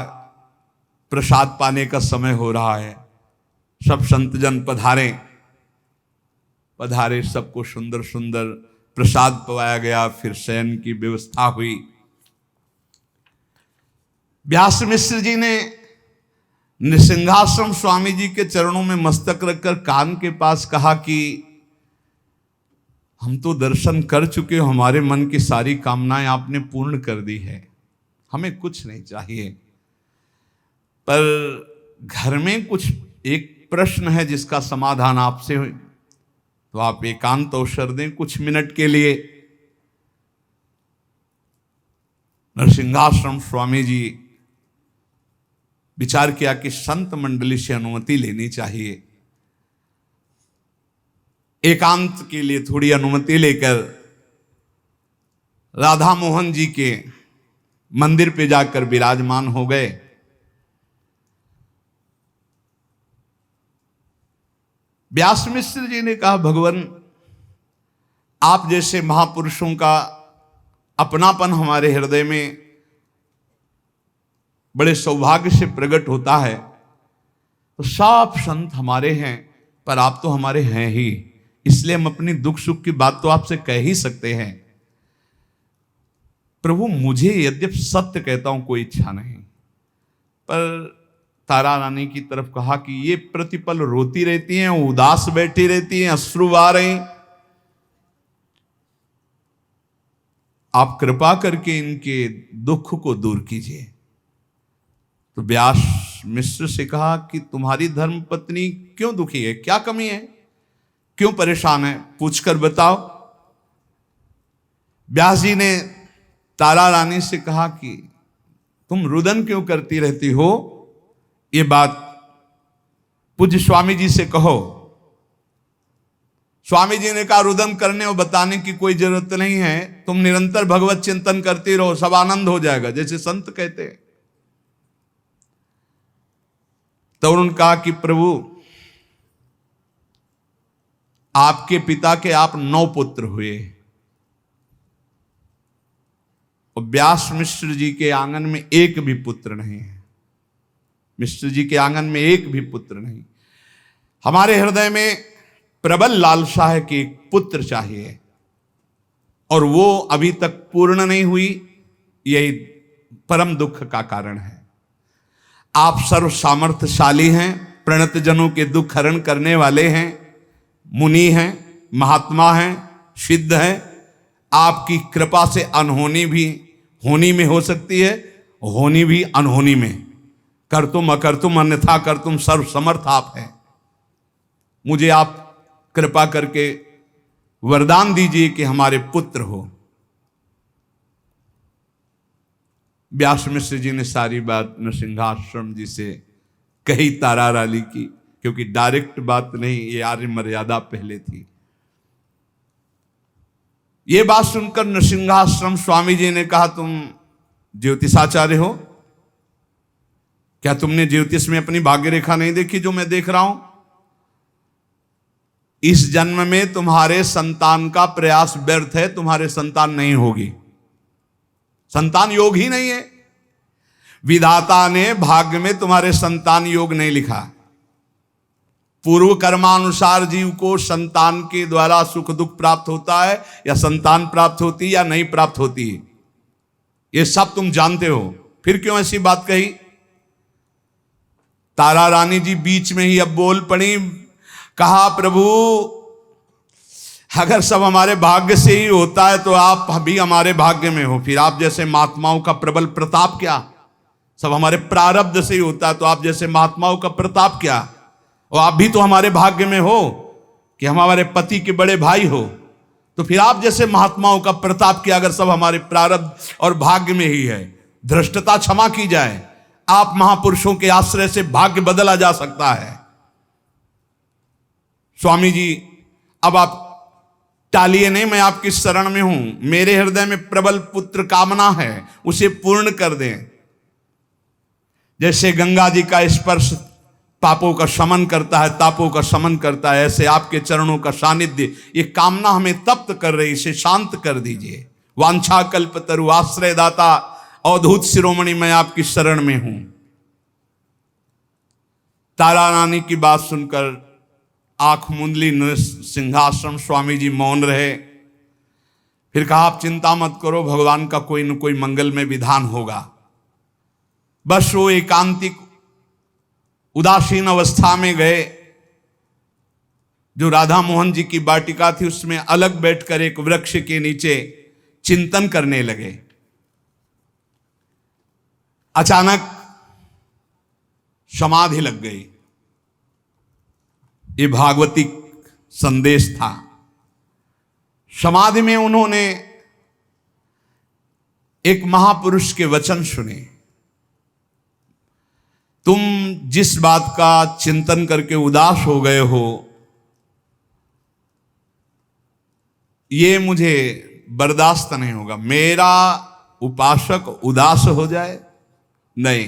प्रसाद पाने का समय हो रहा है, सब संतजन पधारे। पधारे, सबको सुंदर सुंदर प्रसाद पवाया गया। फिर शयन की व्यवस्था हुई। व्यास मिश्र जी ने निसिंहाश्रम स्वामी जी के चरणों में मस्तक रखकर कान के पास कहा कि हम तो दर्शन कर चुके हो, हमारे मन की सारी कामनाएं आपने पूर्ण कर दी है, हमें कुछ नहीं चाहिए। पर घर में कुछ एक प्रश्न है जिसका समाधान आपसे हो, तो आप एकांत अवसर दें कुछ मिनट के लिए। नरसिंहाश्रम स्वामी जी विचार किया कि संत मंडली से अनुमति लेनी चाहिए। एकांत के लिए थोड़ी अनुमति लेकर राधा मोहन जी के मंदिर पे जाकर विराजमान हो गए। व्यास मिश्र जी ने कहा भगवान, आप जैसे महापुरुषों का अपनापन हमारे हृदय में बड़े सौभाग्य से प्रकट होता है। तो सब संत हमारे हैं, पर आप तो हमारे हैं ही, इसलिए हम अपनी दुख सुख की बात तो आपसे कह ही सकते हैं। प्रभु, मुझे यद्यपि सत्य कहता हूं कोई इच्छा नहीं, पर तारा रानी की तरफ कहा कि ये प्रतिपल रोती रहती हैं, उदास बैठी रहती हैं, अश्रु आ रहे हैं, आप कृपा करके इनके दुख को दूर कीजिए। तो व्यास मिश्र से कहा कि तुम्हारी धर्म पत्नी क्यों दुखी है, क्या कमी है, क्यों परेशान है, पूछकर बताओ। व्यास जी ने तारा रानी से कहा कि तुम रुदन क्यों करती रहती हो, ये बात पूज्य स्वामी जी से कहो। स्वामी जी ने कहा रुदन करने और बताने की कोई जरूरत नहीं है, तुम निरंतर भगवत चिंतन करती रहो, सब आनंद हो जाएगा, जैसे संत कहते हैं। तो उन्होंने कहा कि प्रभु, आपके पिता के आप 9 पुत्र हुए और व्यास मिश्र जी के आंगन में एक भी पुत्र नहीं है। मिश्र जी के आंगन में एक भी पुत्र नहीं। हमारे हृदय में प्रबल लालसा है कि एक पुत्र चाहिए, और वो अभी तक पूर्ण नहीं हुई, यही परम दुख का कारण है। आप सर्व सामर्थ्यशाली हैं, प्रणत जनों के दुख हरण करने वाले हैं, मुनि हैं, महात्मा हैं, सिद्ध हैं। आपकी कृपा से अनहोनी भी होनी में हो सकती है, होनी भी अनहोनी में। कर तुम अकर तुम अन्यथा कर तुम, सर्व समर्थ आप हैं। मुझे आप कृपा करके वरदान दीजिए कि हमारे पुत्र हो। व्यास मिश्र जी ने सारी बात नरसिंहाश्रम जी से कही तारा रानी की, क्योंकि डायरेक्ट बात नहीं, ये आर्य मर्यादा पहले थी। ये बात सुनकर नरसिंहाश्रम स्वामी जी ने कहा तुम ज्योतिषाचार्य हो, क्या तुमने ज्योतिष में अपनी भाग्य रेखा नहीं देखी जो मैं देख रहा हूं? इस जन्म में तुम्हारे संतान का प्रयास व्यर्थ है, तुम्हारे संतान नहीं होगी, संतान योग ही नहीं है। विधाता ने भाग्य में तुम्हारे संतान योग नहीं लिखा। पूर्व कर्मानुसार जीव को संतान के द्वारा सुख दुख प्राप्त होता है, या संतान प्राप्त होती है या नहीं प्राप्त होती है, ये सब तुम जानते हो, फिर क्यों ऐसी बात कही? तारा रानी जी बीच में ही अब बोल पड़ी, कहा प्रभु अगर सब हमारे भाग्य से ही होता है तो आप भी हमारे भाग्य में हो, फिर आप जैसे महात्माओं का प्रबल प्रताप क्या? सब हमारे प्रारब्ध से ही होता है तो आप जैसे महात्माओं का प्रताप क्या? और आप भी तो हमारे भाग्य में हो कि हम हमारे पति के बड़े भाई हो, तो फिर आप जैसे महात्माओं का प्रताप किया अगर सब हमारे प्रारब्ध और भाग्य में ही है, धृष्टता क्षमा की जाए, आप महापुरुषों के आश्रय से भाग्य बदला जा सकता है। स्वामी जी अब आप टालिए नहीं, मैं आपकी शरण में हूं, मेरे हृदय में प्रबल पुत्र कामना है, उसे पूर्ण कर दें। जैसे गंगा जी का स्पर्श पापों का शमन करता है, तापों का शमन करता है, ऐसे आपके चरणों का सानिध्य, ये कामना हमें तप्त कर रही, इसे शांत कर दीजिए। वांछा कल्पतरु आश्रय दाता अवधूत शिरोमणि, मैं आपकी शरण में हूं। तारा रानी की बात सुनकर आंख मूंदली सिंहासन स्वामी जी मौन रहे। फिर कहा आप चिंता मत करो, भगवान का कोई न कोई मंगलमय विधान होगा। बस वो एकांतिक उदासीन अवस्था में गए। जो राधा मोहन जी की वाटिका थी उसमें अलग बैठकर एक वृक्ष के नीचे चिंतन करने लगे। अचानक समाधि लग गई। ये भागवतिक संदेश था। समाधि में उन्होंने एक महापुरुष के वचन सुने। तुम जिस बात का चिंतन करके उदास हो गए हो, ये मुझे बर्दाश्त नहीं होगा। मेरा उपासक उदास हो जाए, नहीं।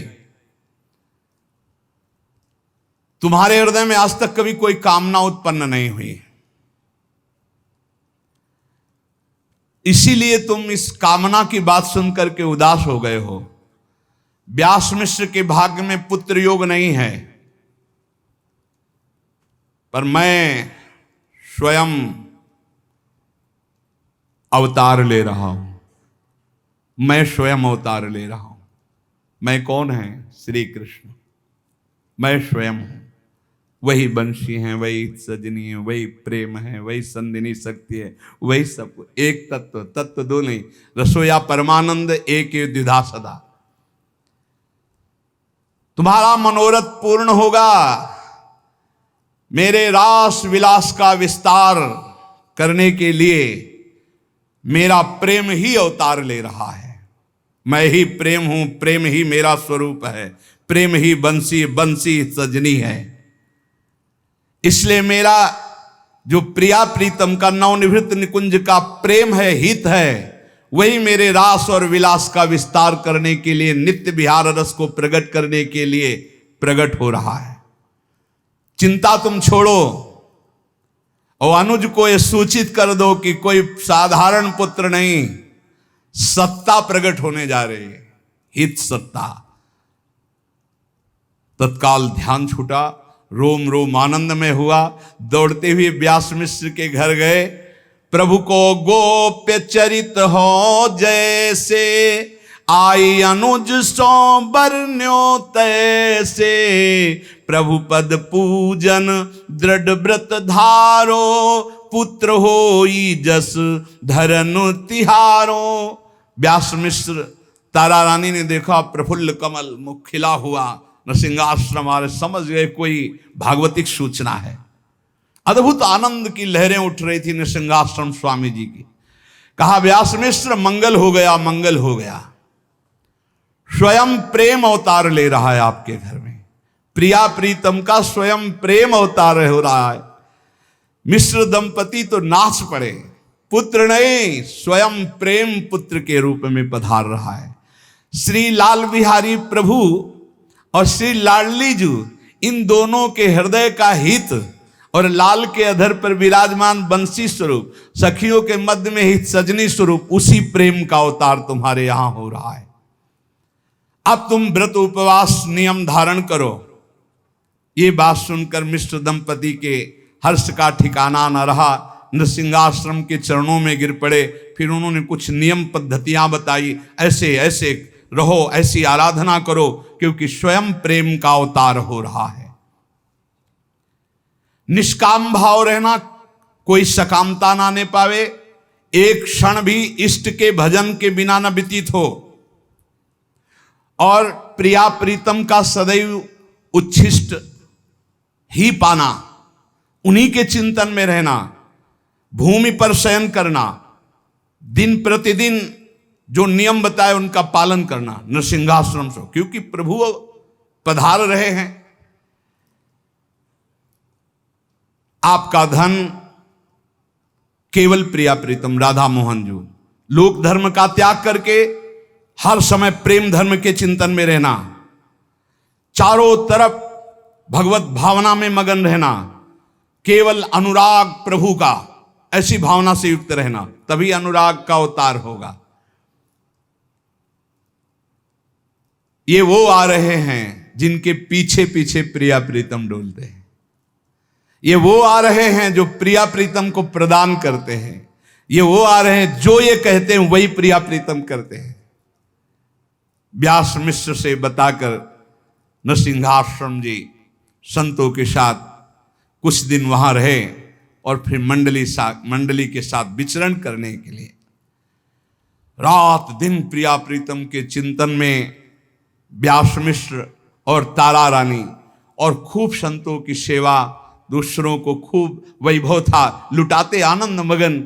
तुम्हारे हृदय में आज तक कभी कोई कामना उत्पन्न नहीं हुई, इसीलिए तुम इस कामना की बात सुनकर के उदास हो गए हो। व्यास मिश्र के भाग्य में पुत्र योग नहीं है, पर मैं स्वयं अवतार ले रहा हूं। मैं स्वयं अवतार ले रहा हूं। मैं कौन है? श्री कृष्ण। मैं स्वयं हूं। वही बंशी है, वही सजनी है, वही प्रेम है, वही संदिनी शक्ति है, वही सब एक तत्व, तत्व दो नहीं। रसोया परमानंद एक द्विधा सदा। तुम्हारा मनोरथ पूर्ण होगा। मेरे रास विलास का विस्तार करने के लिए मेरा प्रेम ही अवतार ले रहा है। मैं ही प्रेम हूं, प्रेम ही मेरा स्वरूप है, प्रेम ही बंसी, बंसी सजनी है। इसलिए मेरा जो प्रिया प्रीतम का नवनिवृत्त निकुंज का प्रेम है, हित है, वही मेरे रास और विलास का विस्तार करने के लिए, नित्य विहार रस को प्रकट करने के लिए प्रकट हो रहा है। चिंता तुम छोड़ो और अनुज को यह सूचित कर दो कि कोई साधारण पुत्र नहीं, सत्ता प्रकट होने जा रही है, हित सत्ता। तत्काल ध्यान छूटा, रोम रोम आनंद में हुआ। दौड़ते हुए व्यास मिश्र के घर गए। प्रभु को गोप्य चरित हो जैसे, आई अनुज सो बरन्यो तैसे। प्रभु पद पूजन दृढ़ व्रत धारो, पुत्र होई जस धरनु तिहारो। व्यास मिश्र, तारा रानी ने देखा प्रफुल्ल कमल, मुख खिला हुआ, नृसिंहाश्रम वाले समझ गए कोई भागवतिक सूचना है। अद्भुत आनंद की लहरें उठ रही थी नृसिंहाश्रम स्वामी जी की। कहा व्यास मिश्र मंगल हो गया, मंगल हो गया। स्वयं प्रेम अवतार ले रहा है आपके घर में। प्रिया प्रीतम का स्वयं प्रेम अवतार हो रहा है। मिश्र दंपति तो नाच पड़े। पुत्र नहीं, स्वयं प्रेम पुत्र के रूप में पधार रहा है। श्री लाल बिहारी प्रभु और श्री लाडली जू, इन दोनों के हृदय का हित और लाल के अधर पर विराजमान बंसी स्वरूप, सखियों के मध्य में हित सजनी स्वरूप, उसी प्रेम का अवतार तुम्हारे यहां हो रहा है। अब तुम व्रत उपवास नियम धारण करो। ये बात सुनकर मिश्र दंपति के हर्ष का ठिकाना न रहा। नृसिंहाश्रम के चरणों में गिर पड़े। फिर उन्होंने कुछ नियम पद्धतियां बताई, ऐसे ऐसे रहो, ऐसी आराधना करो, क्योंकि स्वयं प्रेम का अवतार हो रहा है। निष्काम भाव रहना, कोई सकामता ना ने पावे। एक क्षण भी इष्ट के भजन के बिना न व्यतीत हो। और प्रिया प्रीतम का सदैव उच्छिष्ट ही पाना, उन्हीं के चिंतन में रहना। भूमि पर शयन करना, दिन प्रतिदिन जो नियम बताए उनका पालन करना, नृसिंहाश्रम से, क्योंकि प्रभु पधार रहे हैं। आपका धन केवल प्रिया प्रीतम राधा मोहन जी, लोक धर्म का त्याग करके हर समय प्रेम धर्म के चिंतन में रहना, चारों तरफ भगवत भावना में मगन रहना, केवल अनुराग प्रभु का, ऐसी भावना से युक्त रहना, तभी अनुराग का अवतार होगा। ये वो आ रहे हैं जिनके पीछे पीछे प्रिया प्रीतम डोलते हैं। ये वो आ रहे हैं जो प्रिया प्रीतम को प्रदान करते हैं। ये वो आ रहे हैं जो ये कहते हैं वही प्रिया प्रीतम करते हैं। व्यास मिश्र से बताकर नृसिंहाश्रम जी संतों के साथ कुछ दिन वहां रहे और फिर मंडली के साथ विचरण करने के लिए रात दिन प्रिया प्रीतम के चिंतन में व्यास मिश्र और तारा रानी, और खूब संतों की सेवा, दूसरों को खूब वैभव था, लुटाते आनंद मगन।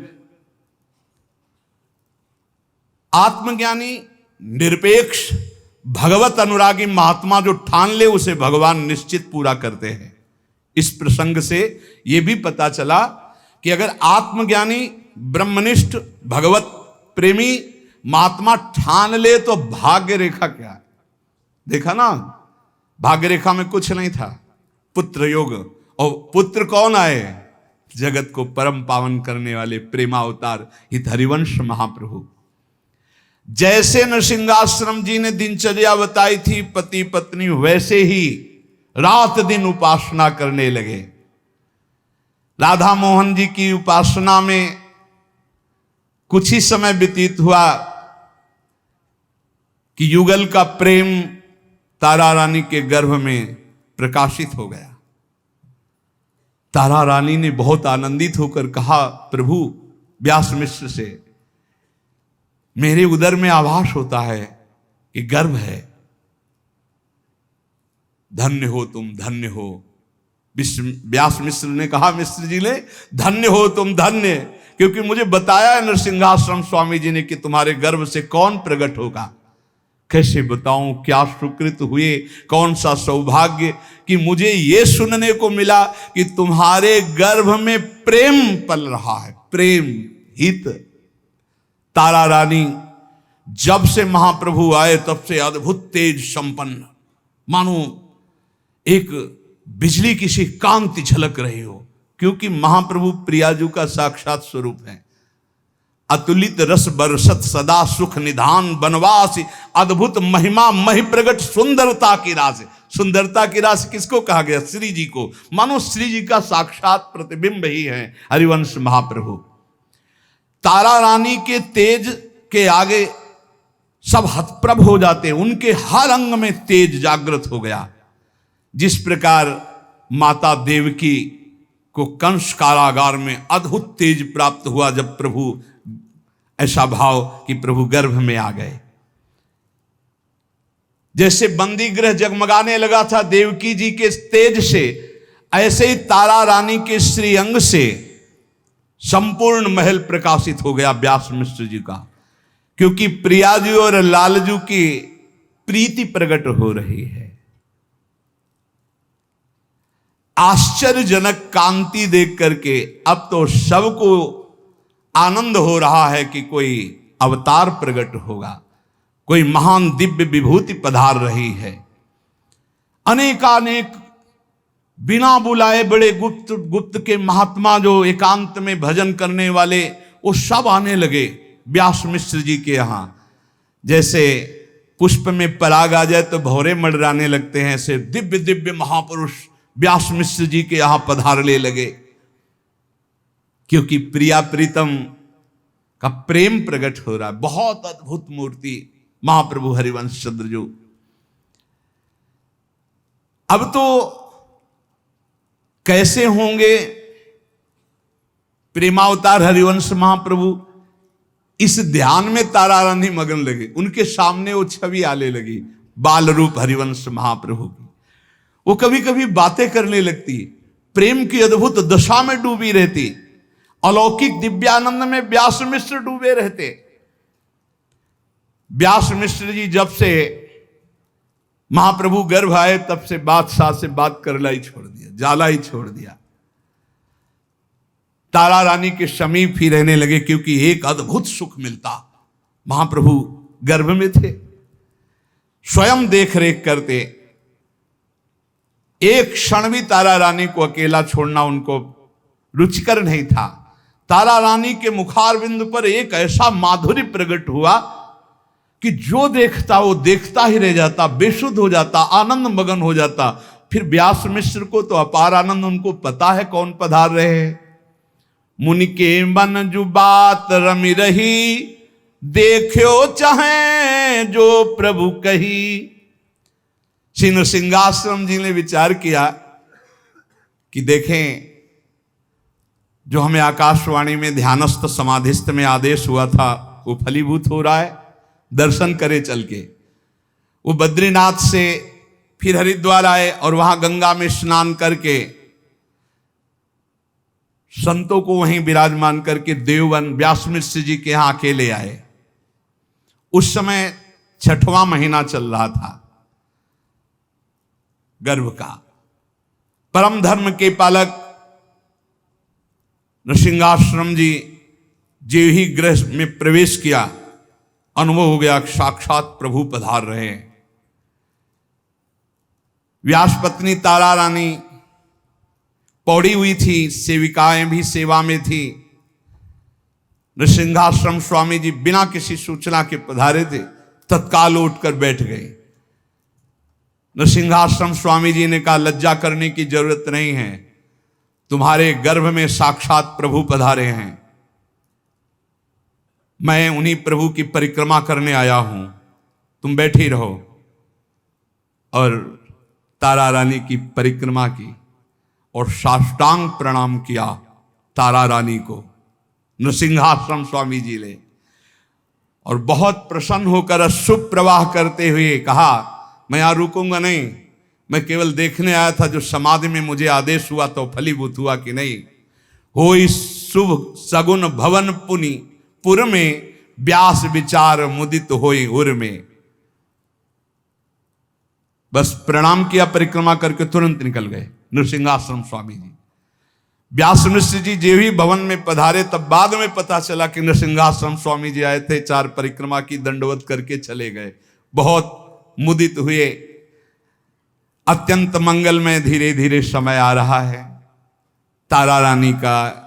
आत्मज्ञानी निरपेक्ष भगवत अनुरागी महात्मा जो ठान ले उसे भगवान निश्चित पूरा करते हैं। इस प्रसंग से यह भी पता चला कि अगर आत्मज्ञानी ब्रह्मनिष्ठ भगवत प्रेमी महात्मा ठान ले तो भाग्य रेखा क्या है। देखा ना, भाग्य रेखा में कुछ नहीं था, पुत्र योग। और पुत्र कौन आए? जगत को परम पावन करने वाले प्रेमावतार हित हरिवंश महाप्रभु। जैसे नृसिंहाश्रम जी ने दिनचर्या बताई थी पति पत्नी, वैसे ही रात दिन उपासना करने लगे। राधा मोहन जी की उपासना में कुछ ही समय व्यतीत हुआ कि युगल का प्रेम तारा रानी के गर्भ में प्रकाशित हो गया। तारा रानी ने बहुत आनंदित होकर कहा प्रभु व्यास मिश्र से, मेरे उदर में आभास होता है कि गर्भ है। धन्य हो तुम, धन्य हो। व्यास मिश्र ने कहा, मिश्र जी ने, धन्य हो तुम, धन्य, क्योंकि मुझे बताया है नृसिंहाश्रम स्वामी जी ने कि तुम्हारे गर्भ से कौन प्रकट होगा। कैसे बताऊं, क्या सुकृत हुए, कौन सा सौभाग्य कि मुझे ये सुनने को मिला कि तुम्हारे गर्भ में प्रेम पल रहा है, प्रेम हित। तारा रानी जब से महाप्रभु आए तब से अद्भुत तेज संपन्न, मानो एक बिजली की सी कांति झलक रही हो, क्योंकि महाप्रभु प्रियाजू का साक्षात स्वरूप है। अतुलित रस बरसत सदा सुख निधान बनवास, अद्भुत महिमा महि प्रगट सुंदरता की राशि। सुंदरता की राशि किसको कहा गया? श्री जी को। मानो श्री जी का साक्षात प्रतिबिंब ही है हरिवंश महाप्रभु। तारा रानी के तेज के आगे सब हतप्रभ हो जाते, उनके हर अंग में तेज जागृत हो गया। जिस प्रकार माता देवकी को कंस कारागार में अद्भुत तेज प्राप्त हुआ जब प्रभु, ऐसा भाव कि प्रभु गर्भ में आ गए। जैसे बंदी गृह जगमगाने लगा था देवकी जी के तेज से, ऐसे ही तारा रानी के श्रीअंग से संपूर्ण महल प्रकाशित हो गया व्यास मिश्र जी का, क्योंकि प्रियाजू और लालजू की प्रीति प्रकट हो रही है। आश्चर्यजनक कांति देख करके अब तो सबको आनंद हो रहा है कि कोई अवतार प्रकट होगा, कोई महान दिव्य विभूति पधार रही है। अनेकानेक बिना बुलाए बड़े गुप्त के महात्मा जो एकांत में भजन करने वाले, वो सब आने लगे व्यास मिश्र जी के यहाँ। जैसे पुष्प में पराग आ जाए तो भौरे मंडराने लगते हैं, ऐसे दिव्य दिव्य महापुरुष व्यास मिश्र जी के यहाँ पधारने लगे, क्योंकि प्रिया प्रीतम का प्रेम प्रकट हो रहा है। बहुत अद्भुत मूर्ति महाप्रभु हरिवंश चंद्र जो। अब तो कैसे होंगे प्रेमावतार हरिवंश महाप्रभु, इस ध्यान में तारा रानी मगन लगे। उनके सामने वो छवि आने लगी बाल रूप हरिवंश महाप्रभु की। वो कभी कभी बातें करने लगती, प्रेम की अद्भुत दशा में डूबी रहती, अलौकिक दिव्यानंद में व्यास मिश्र डूबे रहते। व्यास मिश्र जी जब से महाप्रभु गर्भ आए तब से बादशाह से बात करना ही छोड़ दिया, जाला ही छोड़ दिया। तारा रानी के समीप ही रहने लगे, क्योंकि एक अद्भुत सुख मिलता। महाप्रभु गर्भ में थे, स्वयं देख रेख करते। एक क्षण भी तारा रानी को अकेला छोड़ना उनको रुचिकर नहीं था। तारा रानी के मुखारविंद पर एक ऐसा माधुर्य प्रकट हुआ कि जो देखता वो देखता ही रह जाता, बेसुध हो जाता, आनंद मगन हो जाता। फिर व्यास मिश्र को तो अपार आनंद, उनको पता है कौन पधार रहे हैं। मुनि के मन जो बात रमी रही, देखो चाहे जो प्रभु कही। श्री नृसिंहाश्रम जी ने विचार किया कि देखें, जो हमें आकाशवाणी में ध्यानस्थ समाधिस्थ में आदेश हुआ था वो फलीभूत हो रहा है। दर्शन करे चल के। वो बद्रीनाथ से फिर हरिद्वार आए और वहां गंगा में स्नान करके संतों को वहीं विराजमान करके देववन व्यास मिश्र जी के यहां अकेले आए। उस समय 6वां महीना चल रहा था गर्भ का। परम धर्म के पालक नृसिंहाश्रम जी जो ही गृह में प्रवेश किया, अनुभव हो गया साक्षात प्रभु पधार रहे हैं। व्यास पत्नी तारा रानी पौड़ी हुई थी, सेविकाएं भी सेवा में थी। नृसिंहाश्रम स्वामी जी बिना किसी सूचना के पधारे थे, तत्काल उठकर बैठ गए। नृसिंहाश्रम स्वामी जी ने कहा, लज्जा करने की जरूरत नहीं है, तुम्हारे गर्भ में साक्षात प्रभु पधारे हैं। मैं उन्हीं प्रभु की परिक्रमा करने आया हूं, तुम बैठी रहो। और तारा रानी की परिक्रमा की और साष्टांग प्रणाम किया तारा रानी को नृसिंहाश्रम स्वामी जी ने। और बहुत प्रसन्न होकर अश्रु प्रवाह करते हुए कहा, मैं यहां रुकूंगा नहीं, मैं केवल देखने आया था जो समाधि में मुझे आदेश हुआ तो फलीभूत हुआ कि नहीं। हो इस शुभ सगुन भवन पुनि पुर में, व्यास विचार मुदित होई उर में। बस प्रणाम किया, परिक्रमा करके तुरंत निकल गए नृसिंहाश्रम स्वामी जी। व्यास मिश्र जी जो ही भवन में पधारे तब बाद में पता चला कि नृसिंहाश्रम स्वामी जी आए थे, 4 परिक्रमा की दंडवत करके चले गए। बहुत मुदित हुए। अत्यंत मंगलमय धीरे धीरे समय आ रहा है। तारा रानी का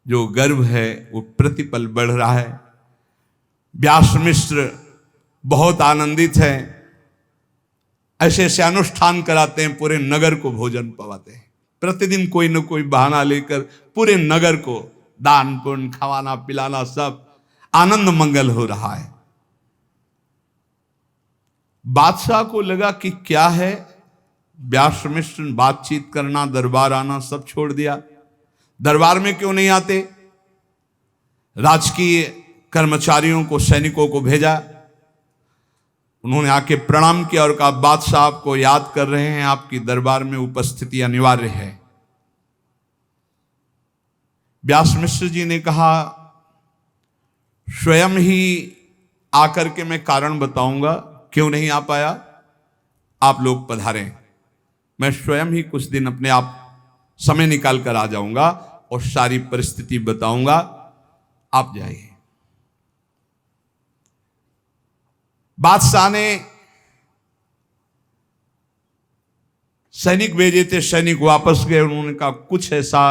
जो गर्भ है वो प्रतिपल बढ़ रहा है। व्यास मिश्र बहुत आनंदित हैं, ऐसे ऐसे अनुष्ठान कराते हैं, पूरे नगर को भोजन पवाते हैं। प्रतिदिन कोई न कोई बहाना लेकर पूरे नगर को दान पुण्य खवाना पिलाना सब आनंद मंगल हो रहा है। बादशाह को लगा कि क्या है, व्यास मिश्र बातचीत करना, दरबार आना सब छोड़ दिया। दरबार में क्यों नहीं आते? राजकीय कर्मचारियों को, सैनिकों को भेजा। उन्होंने आके प्रणाम किया और कहा, बादशाह आपको याद कर रहे हैं, आपकी दरबार में उपस्थिति अनिवार्य है। व्यास मिश्र जी ने कहा, स्वयं ही आकर के मैं कारण बताऊंगा क्यों नहीं आ पाया, आप लोग पधारें। मैं स्वयं ही कुछ दिन अपने आप समय निकाल कर आ जाऊंगा और सारी परिस्थिति बताऊंगा, आप जाइए। बादशाह ने सैनिक भेजे थे, सैनिक वापस गए। उन्होंने कहा, कुछ ऐसा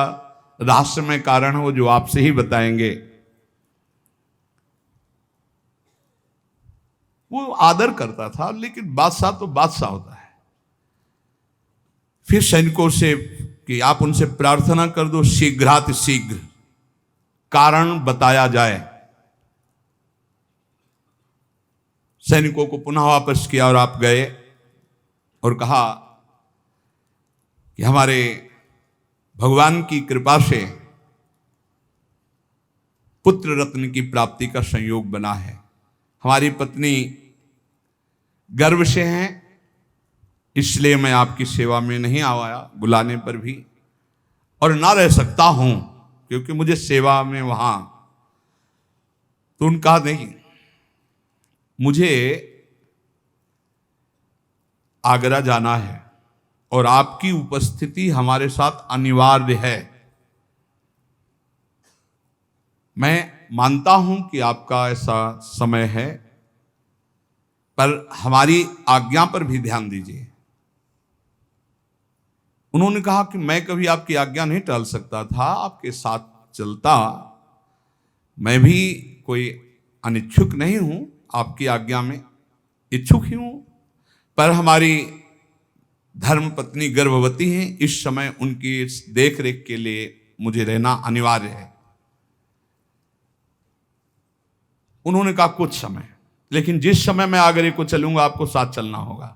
रहस्यमय कारण हो जो आपसे ही बताएंगे। वो आदर करता था, लेकिन बादशाह तो बादशाह होता है। फिर सैनिकों से कि आप उनसे प्रार्थना कर दो, शीघ्रातिशीघ्र कारण बताया जाए। सैनिकों को पुनः वापस किया और आप गए और कहा कि हमारे भगवान की कृपा से पुत्र रत्न की प्राप्ति का संयोग बना है। हमारी पत्नी गर्भ से हैं, इसलिए मैं आपकी सेवा में नहीं आया बुलाने पर भी, और ना रह सकता हूं क्योंकि मुझे सेवा में वहां। तो उन्होंने कहा नहीं, मुझे आगरा जाना है और आपकी उपस्थिति हमारे साथ अनिवार्य है। मैं मानता हूं कि आपका ऐसा समय है, पर हमारी आज्ञा पर भी ध्यान दीजिए। उन्होंने कहा कि मैं कभी आपकी आज्ञा नहीं टाल सकता था, आपके साथ चलता। मैं भी कोई अनिच्छुक नहीं हूं, आपकी आज्ञा में इच्छुक ही हूं, पर हमारी धर्म पत्नी गर्भवती हैं, इस समय उनकी देख रेख के लिए मुझे रहना अनिवार्य है। उन्होंने कहा कुछ समय, लेकिन जिस समय मैं आगरे को चलूंगा आपको साथ चलना होगा।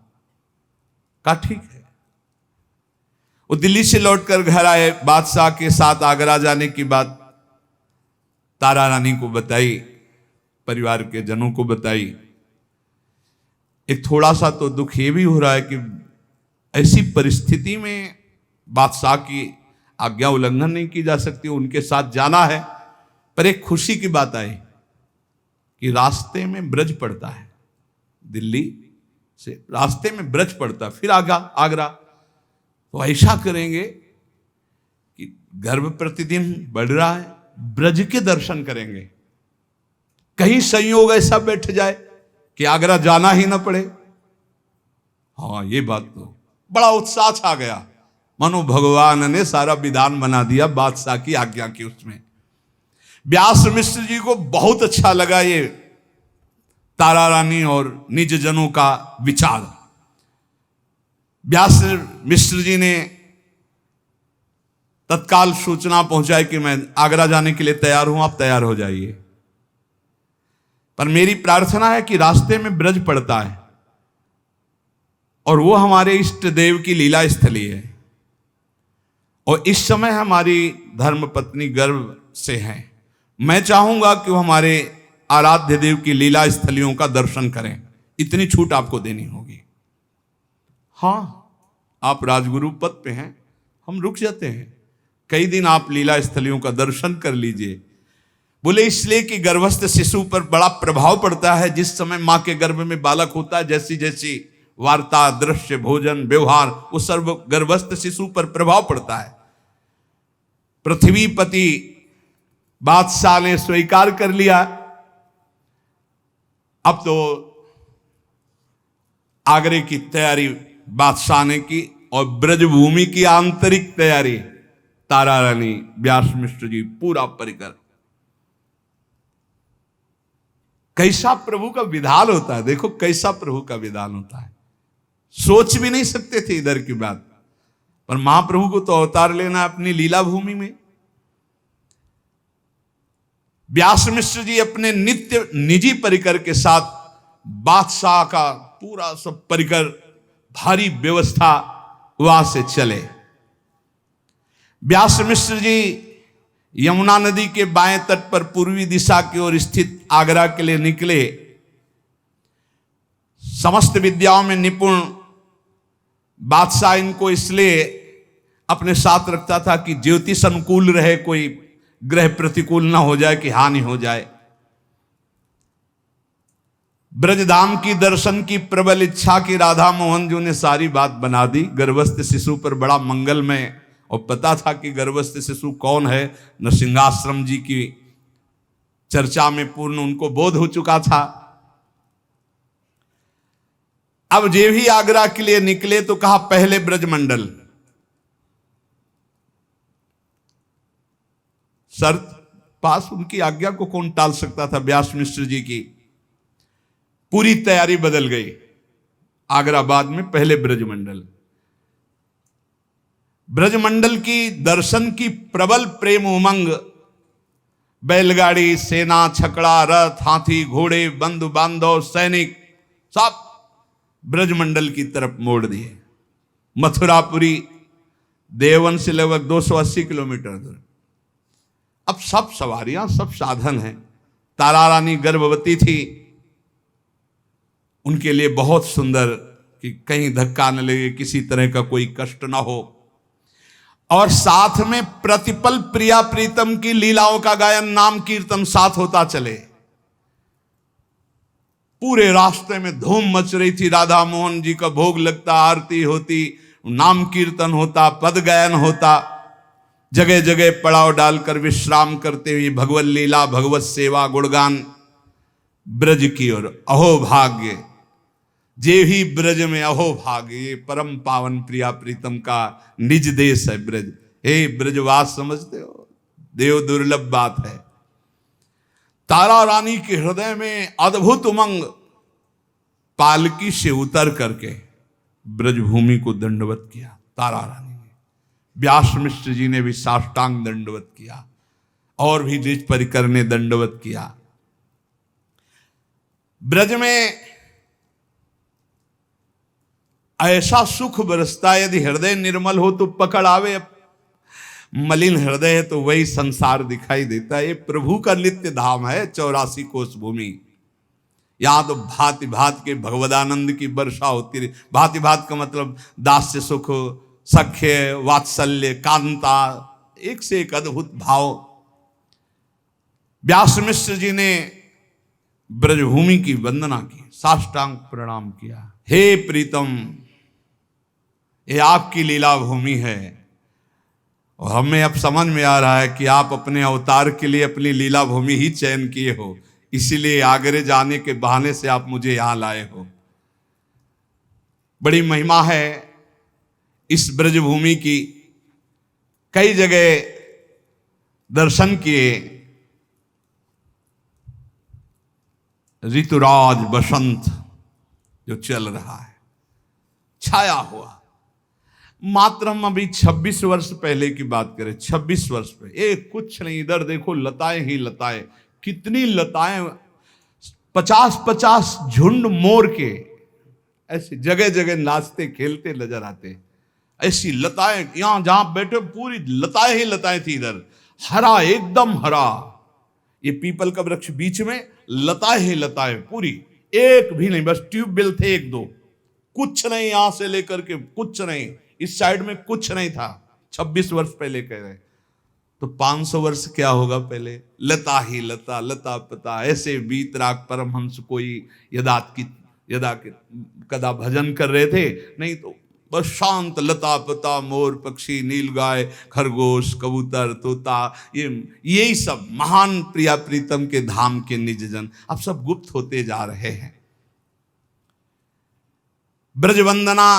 कहा ठीक है। वो दिल्ली से लौटकर घर आए, बादशाह के साथ आगरा जाने की बात तारा रानी को बताई, परिवार के जनों को बताई। एक थोड़ा सा तो दुख ये भी हो रहा है कि ऐसी परिस्थिति में बादशाह की आज्ञा उल्लंघन नहीं की जा सकती, उनके साथ जाना है। पर एक खुशी की बात आई कि रास्ते में ब्रज पड़ता है, दिल्ली से रास्ते में ब्रज पड़ता है, फिर आगरा। तो ऐसा करेंगे कि गर्भ प्रतिदिन बढ़ रहा है, ब्रज के दर्शन करेंगे। कहीं संयोग ऐसा बैठ जाए कि आगरा जाना ही ना पड़े। हाँ, ये बात तो बड़ा उत्साह छा गया। मानो भगवान ने सारा विधान बना दिया बादशाह की आज्ञा की। उसमें व्यास मिश्र जी को बहुत अच्छा लगा ये तारा रानी और निज जनों का विचार। व्यास मिश्र जी ने तत्काल सूचना पहुंचाई कि मैं आगरा जाने के लिए तैयार हूं, आप तैयार हो जाइए। पर मेरी प्रार्थना है कि रास्ते में ब्रज पड़ता है और वो हमारे इष्ट देव की लीला स्थली है, और इस समय हमारी धर्म पत्नी गर्भ से हैं। मैं चाहूंगा कि वो हमारे आराध्य देव की लीला स्थलियों का दर्शन करें। इतनी छूट आपको देनी होगी। हाँ, आप राजगुरु पद पे हैं, हम रुक जाते हैं, कई दिन आप लीला स्थलियों का दर्शन कर लीजिए। बोले इसलिए कि गर्भस्थ शिशु पर बड़ा प्रभाव पड़ता है। जिस समय मां के गर्भ में बालक होता है, जैसी जैसी वार्ता, दृश्य, भोजन, व्यवहार, वो सर्व गर्भस्थ शिशु पर प्रभाव पड़ता है। पृथ्वीपति बादशाह ने स्वीकार कर लिया। अब तो आगरे की तैयारी बादशाह ने की और ब्रजभूमि की आंतरिक तैयारी तारा रानी, व्यास मिश्र जी, पूरा परिकर। कैसा प्रभु का विधान होता है, देखो कैसा प्रभु का विधान होता है। सोच भी नहीं सकते थे इधर की बात, पर महाप्रभु को तो अवतार लेना अपनी लीला भूमि में। व्यास मिश्र जी अपने नित्य निजी परिकर के साथ बादशाह का पूरा सब परिकर, भारी व्यवस्था, वहां से चले। व्यास मिश्र जी यमुना नदी के बाएं तट पर पूर्वी दिशा की ओर स्थित आगरा के लिए निकले। समस्त विद्याओं में निपुण बादशाह इनको इसलिए अपने साथ रखता था कि ज्योतिष अनुकूल रहे, कोई ग्रह प्रतिकूल ना हो जाए कि हानि हो जाए। ब्रजधाम की दर्शन की प्रबल इच्छा की राधा मोहन जी ने सारी बात बना दी। गर्भस्थ शिशु पर बड़ा मंगलमय, और पता था कि गर्भस्थ शिशु कौन है। नरसिंहाश्रम जी की चर्चा में पूर्ण उनको बोध हो चुका था। अब जे भी आगरा के लिए निकले तो कहा पहले ब्रजमंडल। शर्त पास, उनकी आज्ञा को कौन टाल सकता था। व्यास मिश्र जी की पूरी तैयारी बदल गई। आगरा बाद में पहले ब्रजमंडल। ब्रजमंडल की दर्शन की प्रबल प्रेम उमंग, बैलगाड़ी, सेना, छकड़ा, रथ, हाथी, घोड़े, बंधु बांधव, सैनिक, सब ब्रजमंडल की तरफ मोड़ दिए। मथुरापुरी देवन से लगभग 280 किलोमीटर दूर। अब सब सवारियां, सब साधन हैं। तारा रानी गर्भवती थी, उनके लिए बहुत सुंदर कि कहीं धक्का न लगे, किसी तरह का कोई कष्ट ना हो। और साथ में प्रतिपल प्रिया प्रीतम की लीलाओं का गायन, नाम कीर्तन साथ होता चले। पूरे रास्ते में धूम मच रही थी, राधा मोहन जी का भोग लगता, आरती होती, नाम कीर्तन होता, पद गायन होता। जगह जगह पड़ाव डालकर विश्राम करते हुए भगवत लीला, भगवत सेवा, गुणगान ब्रज की ओर। अहो भाग्य जे ही ब्रज में, अहो भाग्य, ये परम पावन प्रिया प्रीतम का निज देश है ब्रज। हे ब्रजवास, समझते हो, देव दुर्लभ बात है। तारा रानी के हृदय में अद्भुत उमंग, पालकी से उतर करके ब्रजभूमि को दंडवत किया तारा रानी ने। व्यास मिश्र जी ने भी साष्टांग दंडवत किया, और भी द्विज परिकर ने दंडवत किया। ब्रज में ऐसा सुख बरसता, यदि हृदय निर्मल हो तो पकड़ आवे, मलिन हृदय है तो वही संसार दिखाई देता है। ये प्रभु का नित्य धाम है 84 कोस भूमि। यहां तो भांति भांति के भगवदानंद की वर्षा होती रही। भांति भांति का मतलब दास्य सुख, सख्य, वात्सल्य, कांता, एक से एक अद्भुत भाव। व्यास मिश्र जी ने ब्रजभूमि की वंदना की, साष्टांग प्रणाम किया। हे प्रीतम, ये आपकी लीला भूमि है, और हमें अब समझ में आ रहा है कि आप अपने अवतार के लिए अपनी लीला भूमि ही चयन किए हो, इसीलिए आगरे जाने के बहाने से आप मुझे यहां लाए हो। बड़ी महिमा है इस ब्रजभूमि की। कई जगह दर्शन किए। ऋतुराज बसंत जो चल रहा है, छाया हुआ। मात्र हम अभी 26 वर्ष पहले की बात करें, 26 वर्ष पहले, एक कुछ नहीं, इधर देखो लताएं ही लताएं, कितनी लताएं, 50-50 झुंड मोर के ऐसे जगह जगह नाचते खेलते नजर आते। ऐसी लताएं, यहां जहां बैठे पूरी लताएं ही लताएं थी। इधर हरा, एकदम हरा, ये पीपल का वृक्ष बीच में, लताएं ही लताएं पूरी, एक भी नहीं, बस ट्यूबवेल थे एक दो, कुछ नहीं, यहां से लेकर के कुछ नहीं, इस साइड में कुछ नहीं था। 26 वर्ष पहले कह रहे, तो 500 वर्ष क्या होगा पहले? लता ही लता, लता पता, ऐसे वीतराग परमहंस कोई यदा कदा भजन कर रहे थे, नहीं तो बस शांत लता पता, मोर पक्षी, नीलगाय, खरगोश, कबूतर, तोता, यही सब महान प्रिया प्रीतम के धाम के निज जन अब सब गुप्त होते जा रहे हैं। ब्रजवंदना,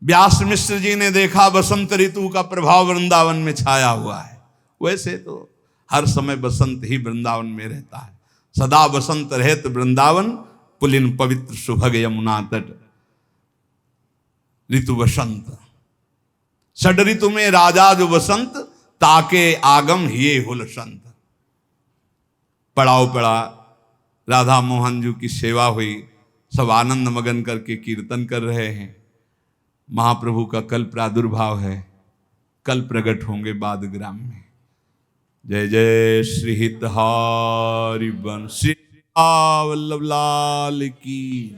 व्यास मिश्र जी ने देखा बसंत ऋतु का प्रभाव वृंदावन में छाया हुआ है। वैसे तो हर समय बसंत ही वृंदावन में रहता है, सदा बसंत रहत वृंदावन, पुलिन पवित्र सुभग यमुना तट। ऋतु बसंत, षड ऋतु में राजा जो बसंत, ताके आगम हिये हुल संत। पड़ाव पड़ा, राधा मोहन जी की सेवा हुई, सब आनंद मगन करके कीर्तन कर रहे हैं। महाप्रभु का कल प्रादुर्भाव है, कल प्रकट होंगे बादग्राम में। जय जय श्री हितहारी बंसी वल्लभ लाल की।